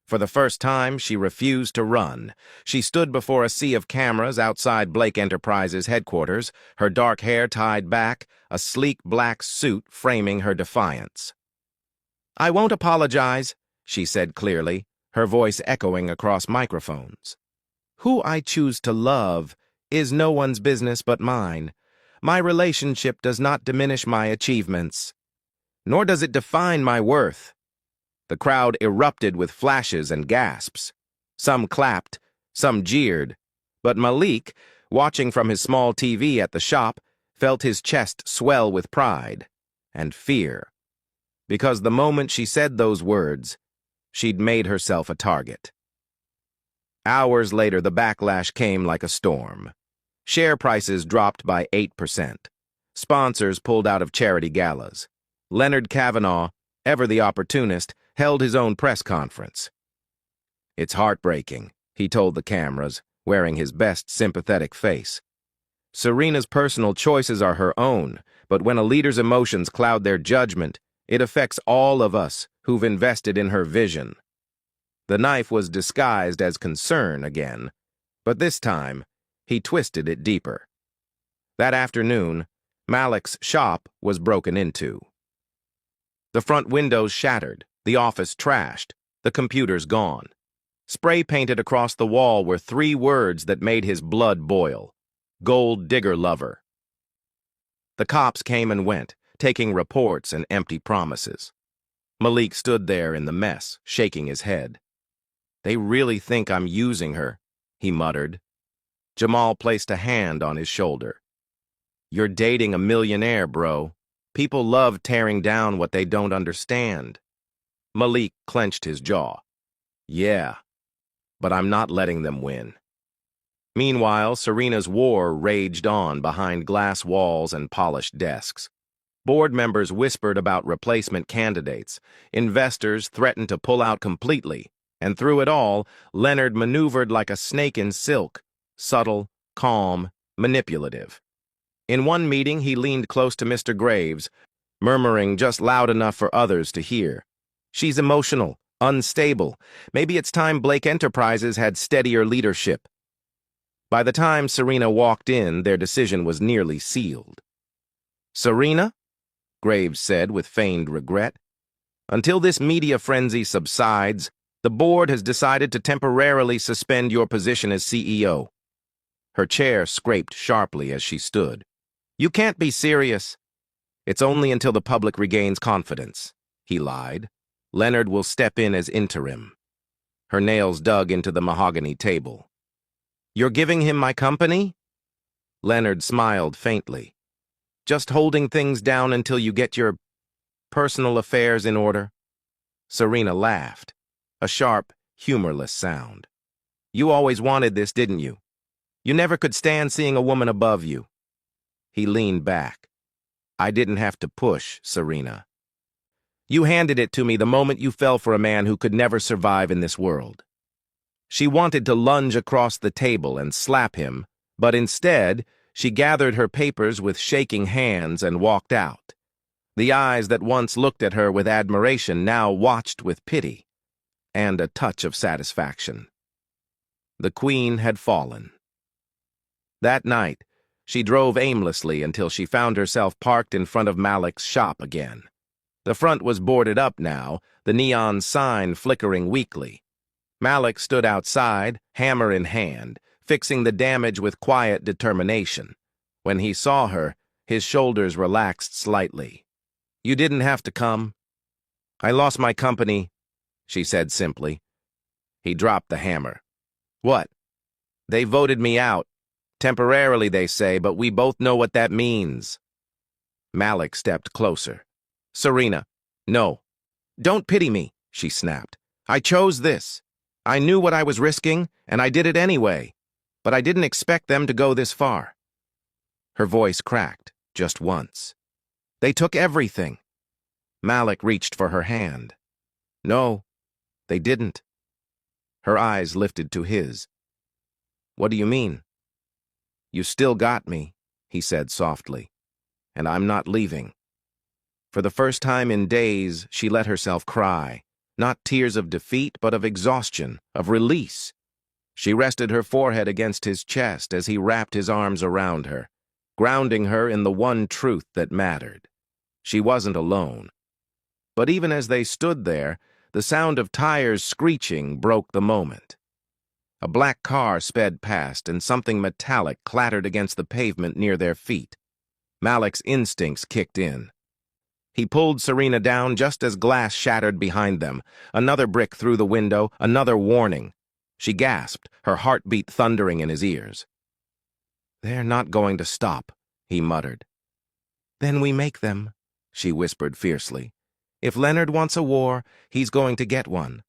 For the first time, she refused to run. She stood before a sea of cameras outside Blake Enterprises headquarters, her dark hair tied back, a sleek black suit framing her defiance. I won't apologize, she said clearly, her voice echoing across microphones. Who I choose to love is no one's business but mine. My relationship does not diminish my achievements, nor does it define my worth. The crowd erupted with flashes and gasps. Some clapped, some jeered, but Malik, watching from his small TV at the shop, felt his chest swell with pride and fear. Because the moment she said those words, she'd made herself a target. Hours later, the backlash came like a storm. Share prices dropped by 8%. Sponsors pulled out of charity galas. Leonard Kavanaugh, ever the opportunist, held his own press conference. It's heartbreaking, he told the cameras, wearing his best sympathetic face. Serena's personal choices are her own, but when a leader's emotions cloud their judgment, it affects all of us who've invested in her vision. The knife was disguised as concern again, but this time, he twisted it deeper. That afternoon, Malik's shop was broken into. The front windows shattered, the office trashed, the computers gone. Spray painted across the wall were 3 words that made his blood boil. Gold digger lover. The cops came and went, taking reports and empty promises. Malik stood there in the mess, shaking his head. They really think I'm using her, he muttered. Jamal placed a hand on his shoulder. You're dating a millionaire, bro. People love tearing down what they don't understand. Malik clenched his jaw. Yeah, but I'm not letting them win. Meanwhile, Serena's war raged on behind glass walls and polished desks. Board members whispered about replacement candidates. Investors threatened to pull out completely. And through it all, Leonard maneuvered like a snake in silk, subtle, calm, manipulative. In one meeting, he leaned close to Mr. Graves, murmuring just loud enough for others to hear. She's emotional, unstable. Maybe it's time Blake Enterprises had steadier leadership. By the time Serena walked in, their decision was nearly sealed. Serena? Graves said with feigned regret. Until this media frenzy subsides, the board has decided to temporarily suspend your position as CEO. Her chair scraped sharply as she stood. You can't be serious. It's only until the public regains confidence, he lied. Leonard will step in as interim. Her nails dug into the mahogany table. You're giving him my company? Leonard smiled faintly. Just holding things down until you get your personal affairs in order? Serena laughed, a sharp, humorless sound. You always wanted this, didn't you? You never could stand seeing a woman above you. He leaned back. I didn't have to push, Serena. You handed it to me the moment you fell for a man who could never survive in this world. She wanted to lunge across the table and slap him, but instead, she gathered her papers with shaking hands and walked out. The eyes that once looked at her with admiration now watched with pity and a touch of satisfaction. The queen had fallen. That night, she drove aimlessly until she found herself parked in front of Malik's shop again. The front was boarded up now, the neon sign flickering weakly. Malik stood outside, hammer in hand, fixing the damage with quiet determination. When he saw her, his shoulders relaxed slightly. You didn't have to come. I lost my company, she said simply. He dropped the hammer. What? They voted me out. Temporarily, they say, but we both know what that means. Malik stepped closer. Serena, no. Don't pity me, she snapped. I chose this. I knew what I was risking, and I did it anyway. But I didn't expect them to go this far. Her voice cracked, just once. They took everything. Malik reached for her hand. No, they didn't. Her eyes lifted to his. What do you mean? You still got me, he said softly, and I'm not leaving. For the first time in days, she let herself cry, not tears of defeat, but of exhaustion, of release. She rested her forehead against his chest as he wrapped his arms around her, grounding her in the one truth that mattered. She wasn't alone. But even as they stood there, the sound of tires screeching broke the moment. A black car sped past, and something metallic clattered against the pavement near their feet. Malik's instincts kicked in. He pulled Serena down just as glass shattered behind them. Another brick through the window, another warning. She gasped, her heartbeat thundering in his ears. They're not going to stop, he muttered. Then we make them, she whispered fiercely. If Leonard wants a war, he's going to get one.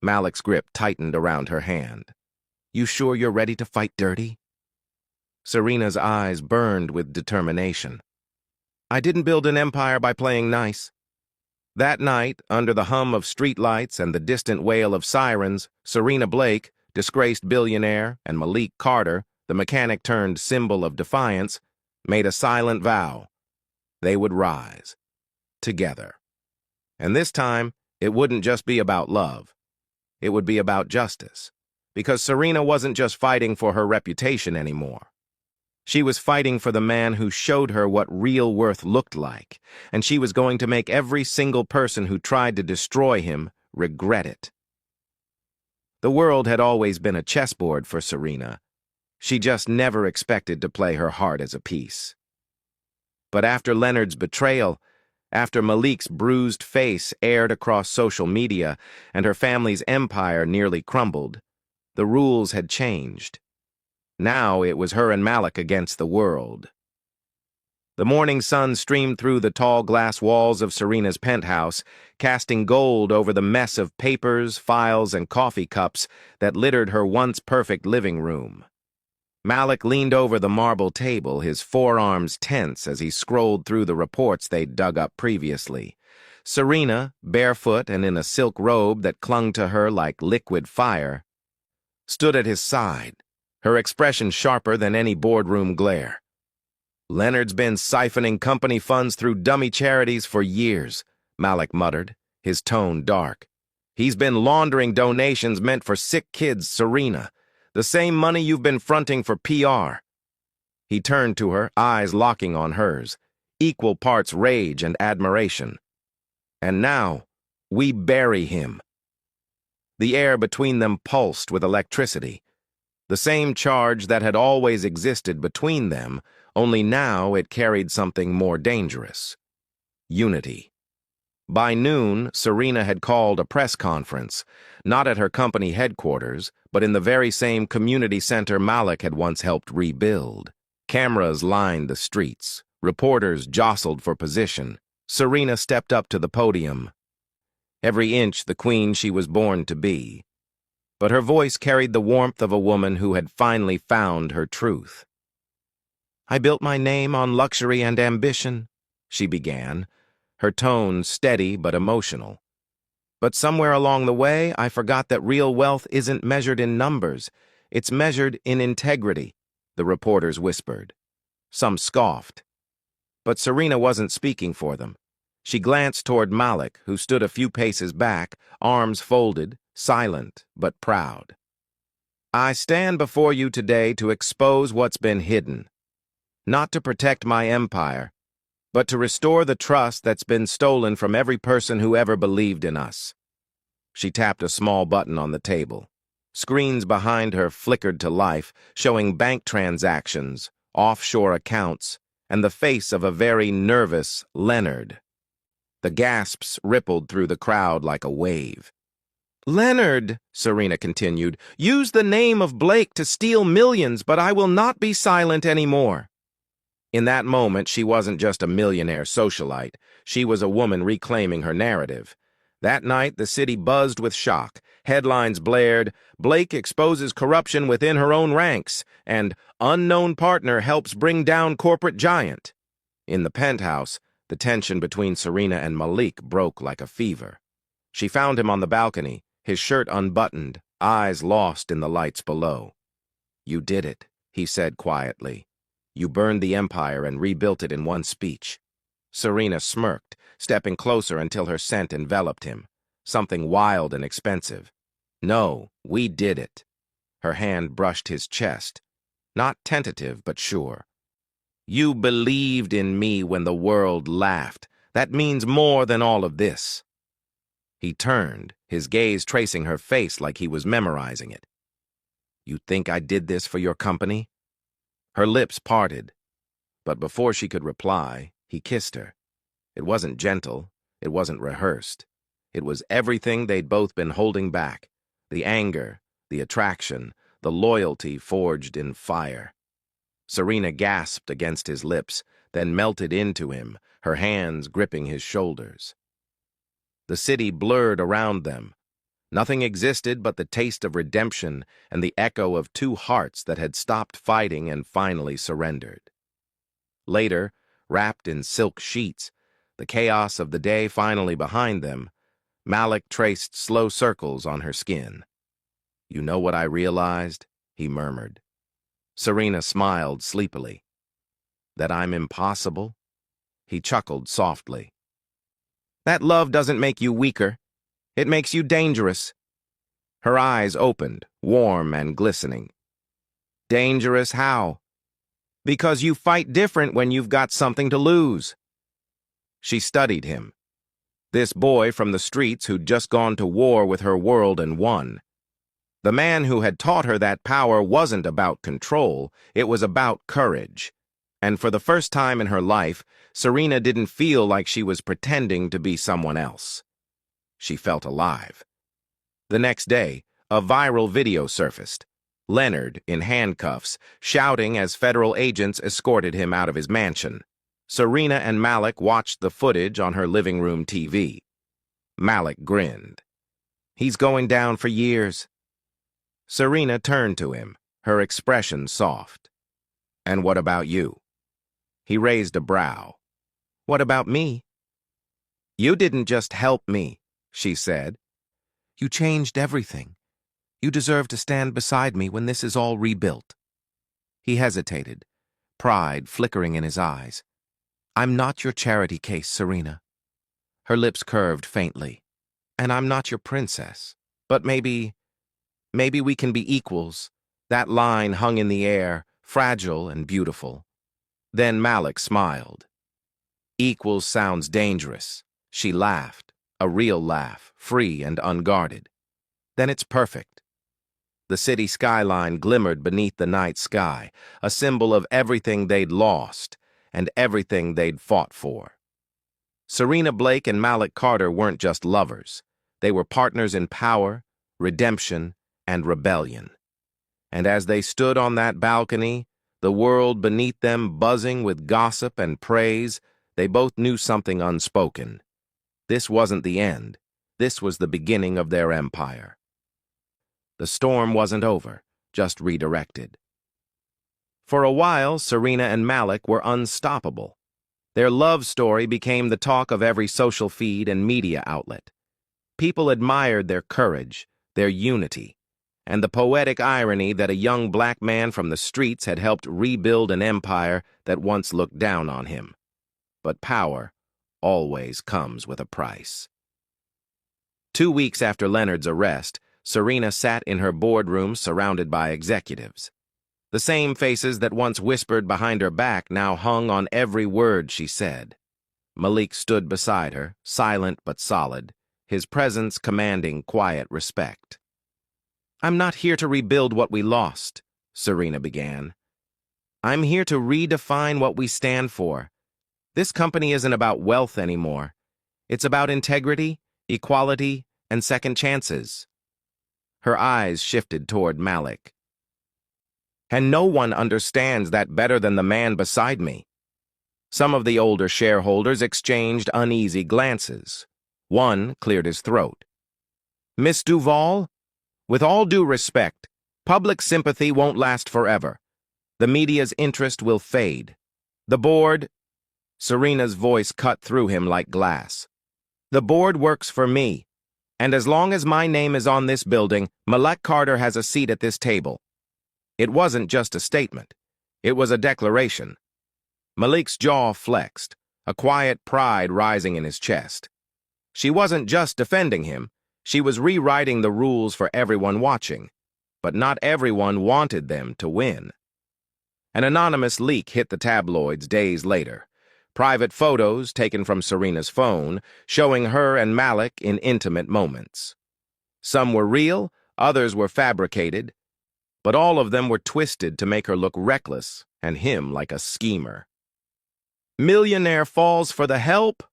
Malik's grip tightened around her hand. You sure you're ready to fight dirty? Serena's eyes burned with determination. I didn't build an empire by playing nice. That night, under the hum of streetlights and the distant wail of sirens, Serena Blake, disgraced billionaire, and Malik Carter, the mechanic-turned symbol of defiance, made a silent vow. They would rise. Together. And this time, it wouldn't just be about love. It would be about justice. Because Serena wasn't just fighting for her reputation anymore. She was fighting for the man who showed her what real worth looked like, and she was going to make every single person who tried to destroy him regret it. The world had always been a chessboard for Serena. She just never expected to play her heart as a piece. But after Leonard's betrayal, after Malik's bruised face aired across social media and her family's empire nearly crumbled, the rules had changed. Now it was her and Malik against the world. The morning sun streamed through the tall glass walls of Serena's penthouse, casting gold over the mess of papers, files, and coffee cups that littered her once perfect living room. Malik leaned over the marble table, his forearms tense as he scrolled through the reports they'd dug up previously. Serena, barefoot and in a silk robe that clung to her like liquid fire, stood at his side, her expression sharper than any boardroom glare. Leonard's been siphoning company funds through dummy charities for years, Malik muttered, his tone dark. He's been laundering donations meant for sick kids, Serena, the same money you've been fronting for PR. He turned to her, eyes locking on hers, equal parts rage and admiration. And now, we bury him. The air between them pulsed with electricity. The same charge that had always existed between them, only now it carried something more dangerous. Unity. By noon, Serena had called a press conference, not at her company headquarters, but in the very same community center Malik had once helped rebuild. Cameras lined the streets. Reporters jostled for position. Serena stepped up to the podium. Every inch the queen she was born to be. But her voice carried the warmth of a woman who had finally found her truth. "I built my name on luxury and ambition," she began, her tone steady but emotional. "But somewhere along the way, I forgot that real wealth isn't measured in numbers. It's measured in integrity," the reporters whispered. Some scoffed. But Serena wasn't speaking for them. She glanced toward Malik, who stood a few paces back, arms folded, silent but proud. "I stand before you today to expose what's been hidden. Not to protect my empire, but to restore the trust that's been stolen from every person who ever believed in us." She tapped a small button on the table. Screens behind her flickered to life, showing bank transactions, offshore accounts, and the face of a very nervous Leonard. The gasps rippled through the crowd like a wave. "Leonard," Serena continued, "use the name of Blake to steal millions, but I will not be silent anymore." In that moment, she wasn't just a millionaire socialite. She was a woman reclaiming her narrative. That night, the city buzzed with shock. Headlines blared, "Blake exposes corruption within her own ranks," and "Unknown partner helps bring down corporate giant." In the penthouse, the tension between Serena and Malik broke like a fever. She found him on the balcony, his shirt unbuttoned, eyes lost in the lights below. "You did it," he said quietly. "You burned the empire and rebuilt it in one speech." Serena smirked, stepping closer until her scent enveloped him. Something wild and expensive. "No, we did it." Her hand brushed his chest. Not tentative, but sure. "You believed in me when the world laughed. That means more than all of this." He turned, his gaze tracing her face like he was memorizing it. "You think I did this for your company?" Her lips parted, but before she could reply, he kissed her. It wasn't gentle, it wasn't rehearsed. It was everything they'd both been holding back. The anger, the attraction, the loyalty forged in fire. Serena gasped against his lips, then melted into him, her hands gripping his shoulders. The city blurred around them. Nothing existed but the taste of redemption and the echo of two hearts that had stopped fighting and finally surrendered. Later, wrapped in silk sheets, the chaos of the day finally behind them, Malik traced slow circles on her skin. "You know what I realized?" he murmured. Serena smiled sleepily. "That I'm impossible?" He chuckled softly. "That love doesn't make you weaker. It makes you dangerous." Her eyes opened, warm and glistening. "Dangerous how?" "Because you fight different when you've got something to lose." She studied him. This boy from the streets who'd just gone to war with her world and won. The man who had taught her that power wasn't about control, it was about courage. And for the first time in her life, Serena didn't feel like she was pretending to be someone else. She felt alive. The next day, a viral video surfaced. Leonard, in handcuffs, shouting as federal agents escorted him out of his mansion. Serena and Malik watched the footage on her living room TV. Malik grinned. "He's going down for years." Serena turned to him, her expression soft. "And what about you?" He raised a brow. "What about me?" "You didn't just help me," she said. "You changed everything. You deserve to stand beside me when this is all rebuilt." He hesitated, pride flickering in his eyes. "I'm not your charity case, Serena." Her lips curved faintly. "And I'm not your princess. But maybe we can be equals." That line hung in the air, fragile and beautiful. Then Malik smiled. "Equals sounds dangerous." She laughed, a real laugh, free and unguarded. "Then it's perfect." The city skyline glimmered beneath the night sky, a symbol of everything they'd lost and everything they'd fought for. Serena Blake and Malik Carter weren't just lovers. They were partners in power, redemption, and rebellion. And as they stood on that balcony, the world beneath them buzzing with gossip and praise, they both knew something unspoken. This wasn't the end. This was the beginning of their empire. The storm wasn't over, just redirected. For a while, Serena and Malik were unstoppable. Their love story became the talk of every social feed and media outlet. People admired their courage, their unity, and the poetic irony that a young black man from the streets had helped rebuild an empire that once looked down on him. But power always comes with a price. 2 weeks after Leonard's arrest, Serena sat in her boardroom surrounded by executives. The same faces that once whispered behind her back now hung on every word she said. Malik stood beside her, silent but solid, his presence commanding quiet respect. "I'm not here to rebuild what we lost," Serena began. "I'm here to redefine what we stand for. This company isn't about wealth anymore. It's about integrity, equality, and second chances." Her eyes shifted toward Malik. "And no one understands that better than the man beside me." Some of the older shareholders exchanged uneasy glances. One cleared his throat. "Miss Duval, with all due respect, public sympathy won't last forever. The media's interest will fade. The board—" Serena's voice cut through him like glass. "The board works for me, and as long as my name is on this building, Malik Carter has a seat at this table." It wasn't just a statement. It was a declaration. Malik's jaw flexed, a quiet pride rising in his chest. She wasn't just defending him. She was rewriting the rules for everyone watching. But not everyone wanted them to win. An anonymous leak hit the tabloids days later. Private photos taken from Serena's phone showing her and Malik in intimate moments. Some were real, others were fabricated, but all of them were twisted to make her look reckless and him like a schemer. "Millionaire falls for the help?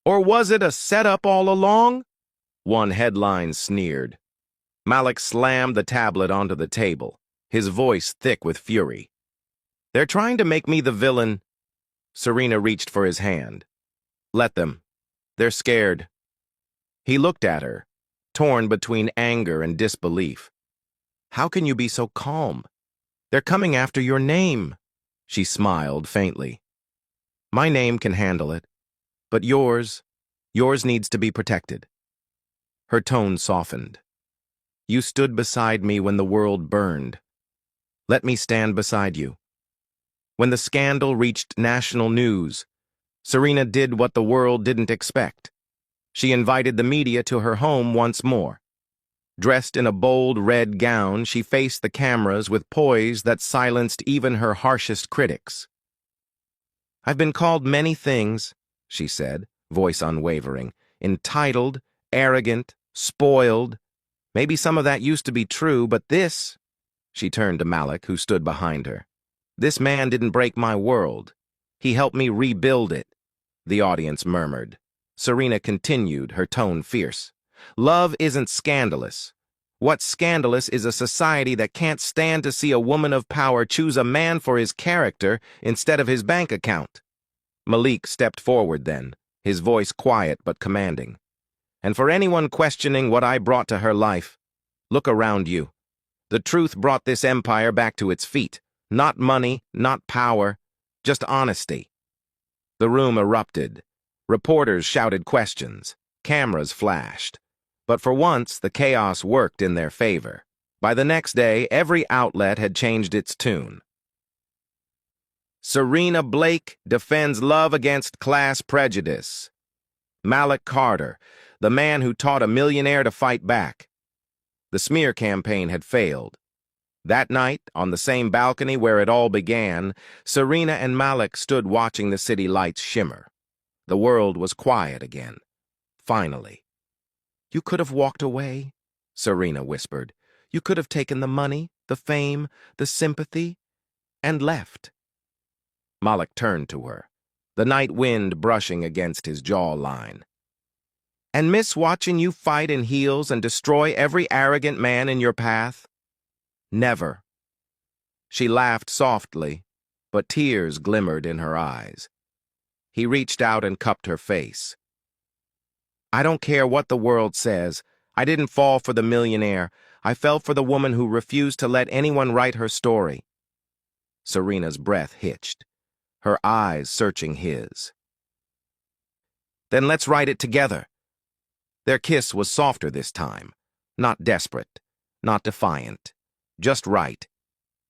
Or was it a setup all along?" one headline sneered. Malik slammed the tablet onto the table, his voice thick with fury. "They're trying to make me the villain." Serena reached for his hand. "Let them. They're scared." He looked at her, torn between anger and disbelief. "How can you be so calm? They're coming after your name." She smiled faintly. "My name can handle it, but yours needs to be protected." Her tone softened. "You stood beside me when the world burned. Let me stand beside you." When the scandal reached national news, Serena did what the world didn't expect. She invited the media to her home once more. Dressed in a bold red gown, she faced the cameras with poise that silenced even her harshest critics. "I've been called many things," she said, voice unwavering. "Entitled, arrogant, spoiled. Maybe some of that used to be true, but this—" She turned to Malik, who stood behind her. "This man didn't break my world. He helped me rebuild it," the audience murmured. Serena continued, her tone fierce. "Love isn't scandalous. What's scandalous is a society that can't stand to see a woman of power choose a man for his character instead of his bank account." Malik stepped forward then, his voice quiet but commanding. "And for anyone questioning what I brought to her life, look around you. The truth brought this empire back to its feet. Not money, not power, just honesty." The room erupted. Reporters shouted questions. Cameras flashed. But for once, the chaos worked in their favor. By the next day, every outlet had changed its tune. "Serena Blake defends love against class prejudice." Malik Carter, the man who taught a millionaire to fight back. The smear campaign had failed. That night, on the same balcony where it all began, Serena and Malik stood watching the city lights shimmer. The world was quiet again. Finally. "You could have walked away," Serena whispered. "You could have taken the money, the fame, the sympathy, and left." Malik turned to her. the night wind brushing against his jawline. And miss watching you fight in heels and destroy every arrogant man in your path? Never. She laughed softly, but tears glimmered in her eyes. He reached out and cupped her face. I don't care what the world says. I didn't fall for the millionaire. I fell for the woman who refused to let anyone write her story. Serena's breath hitched, her eyes searching his. Then let's write it together. Their kiss was softer this time, not desperate, not defiant, just right.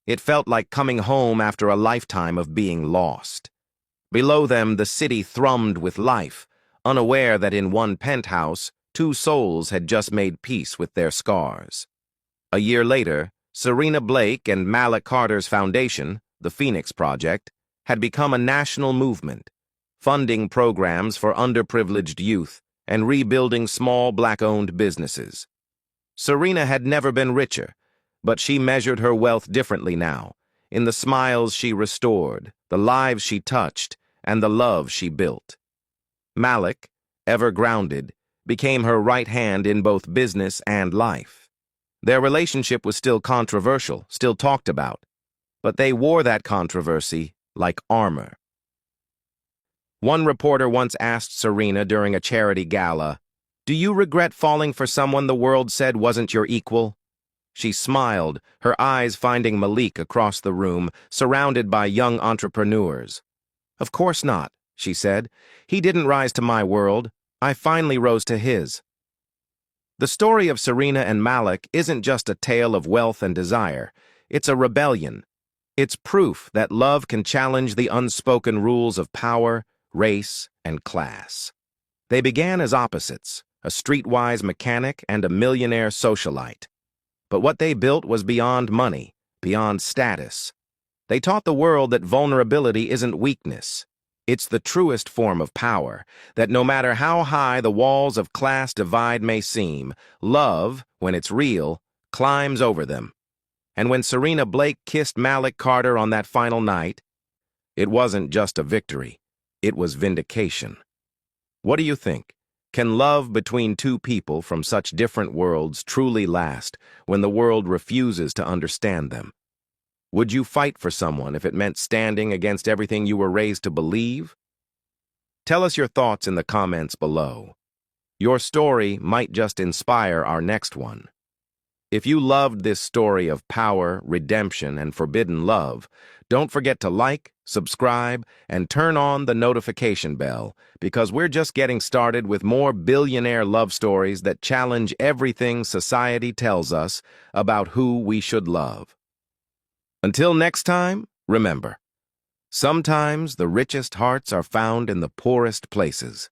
It felt like coming home after a lifetime of being lost. Below them, the city thrummed with life, unaware that in one penthouse, two souls had just made peace with their scars. A year later, Serena Blake and Malik Carter's foundation, the Phoenix Project, had become a national movement, funding programs for underprivileged youth and rebuilding small Black-owned businesses. Serena had never been richer, but she measured her wealth differently now, in the smiles she restored, the lives she touched, and the love she built. Malik, ever grounded, became her right hand in both business and life. Their relationship was still controversial, still talked about, but they wore that controversy like armor. One reporter once asked Serena during a charity gala, "Do you regret falling for someone the world said wasn't your equal?" She smiled, her eyes finding Malik across the room, surrounded by young entrepreneurs. "Of course not," she said. "He didn't rise to my world. I finally rose to his." The story of Serena and Malik isn't just a tale of wealth and desire. It's a rebellion. It's proof that love can challenge the unspoken rules of power, race, and class. They began as opposites, a streetwise mechanic and a millionaire socialite. But what they built was beyond money, beyond status. They taught the world that vulnerability isn't weakness. It's the truest form of power, that no matter how high the walls of class divide may seem, love, when it's real, climbs over them. And when Serena Blake kissed Malik Carter on that final night, it wasn't just a victory, it was vindication. What do you think? Can love between two people from such different worlds truly last when the world refuses to understand them? Would you fight for someone if it meant standing against everything you were raised to believe? Tell us your thoughts in the comments below. Your story might just inspire our next one. If you loved this story of power, redemption, and forbidden love, don't forget to like, subscribe, and turn on the notification bell, because we're just getting started with more billionaire love stories that challenge everything society tells us about who we should love. Until next time, remember, sometimes the richest hearts are found in the poorest places.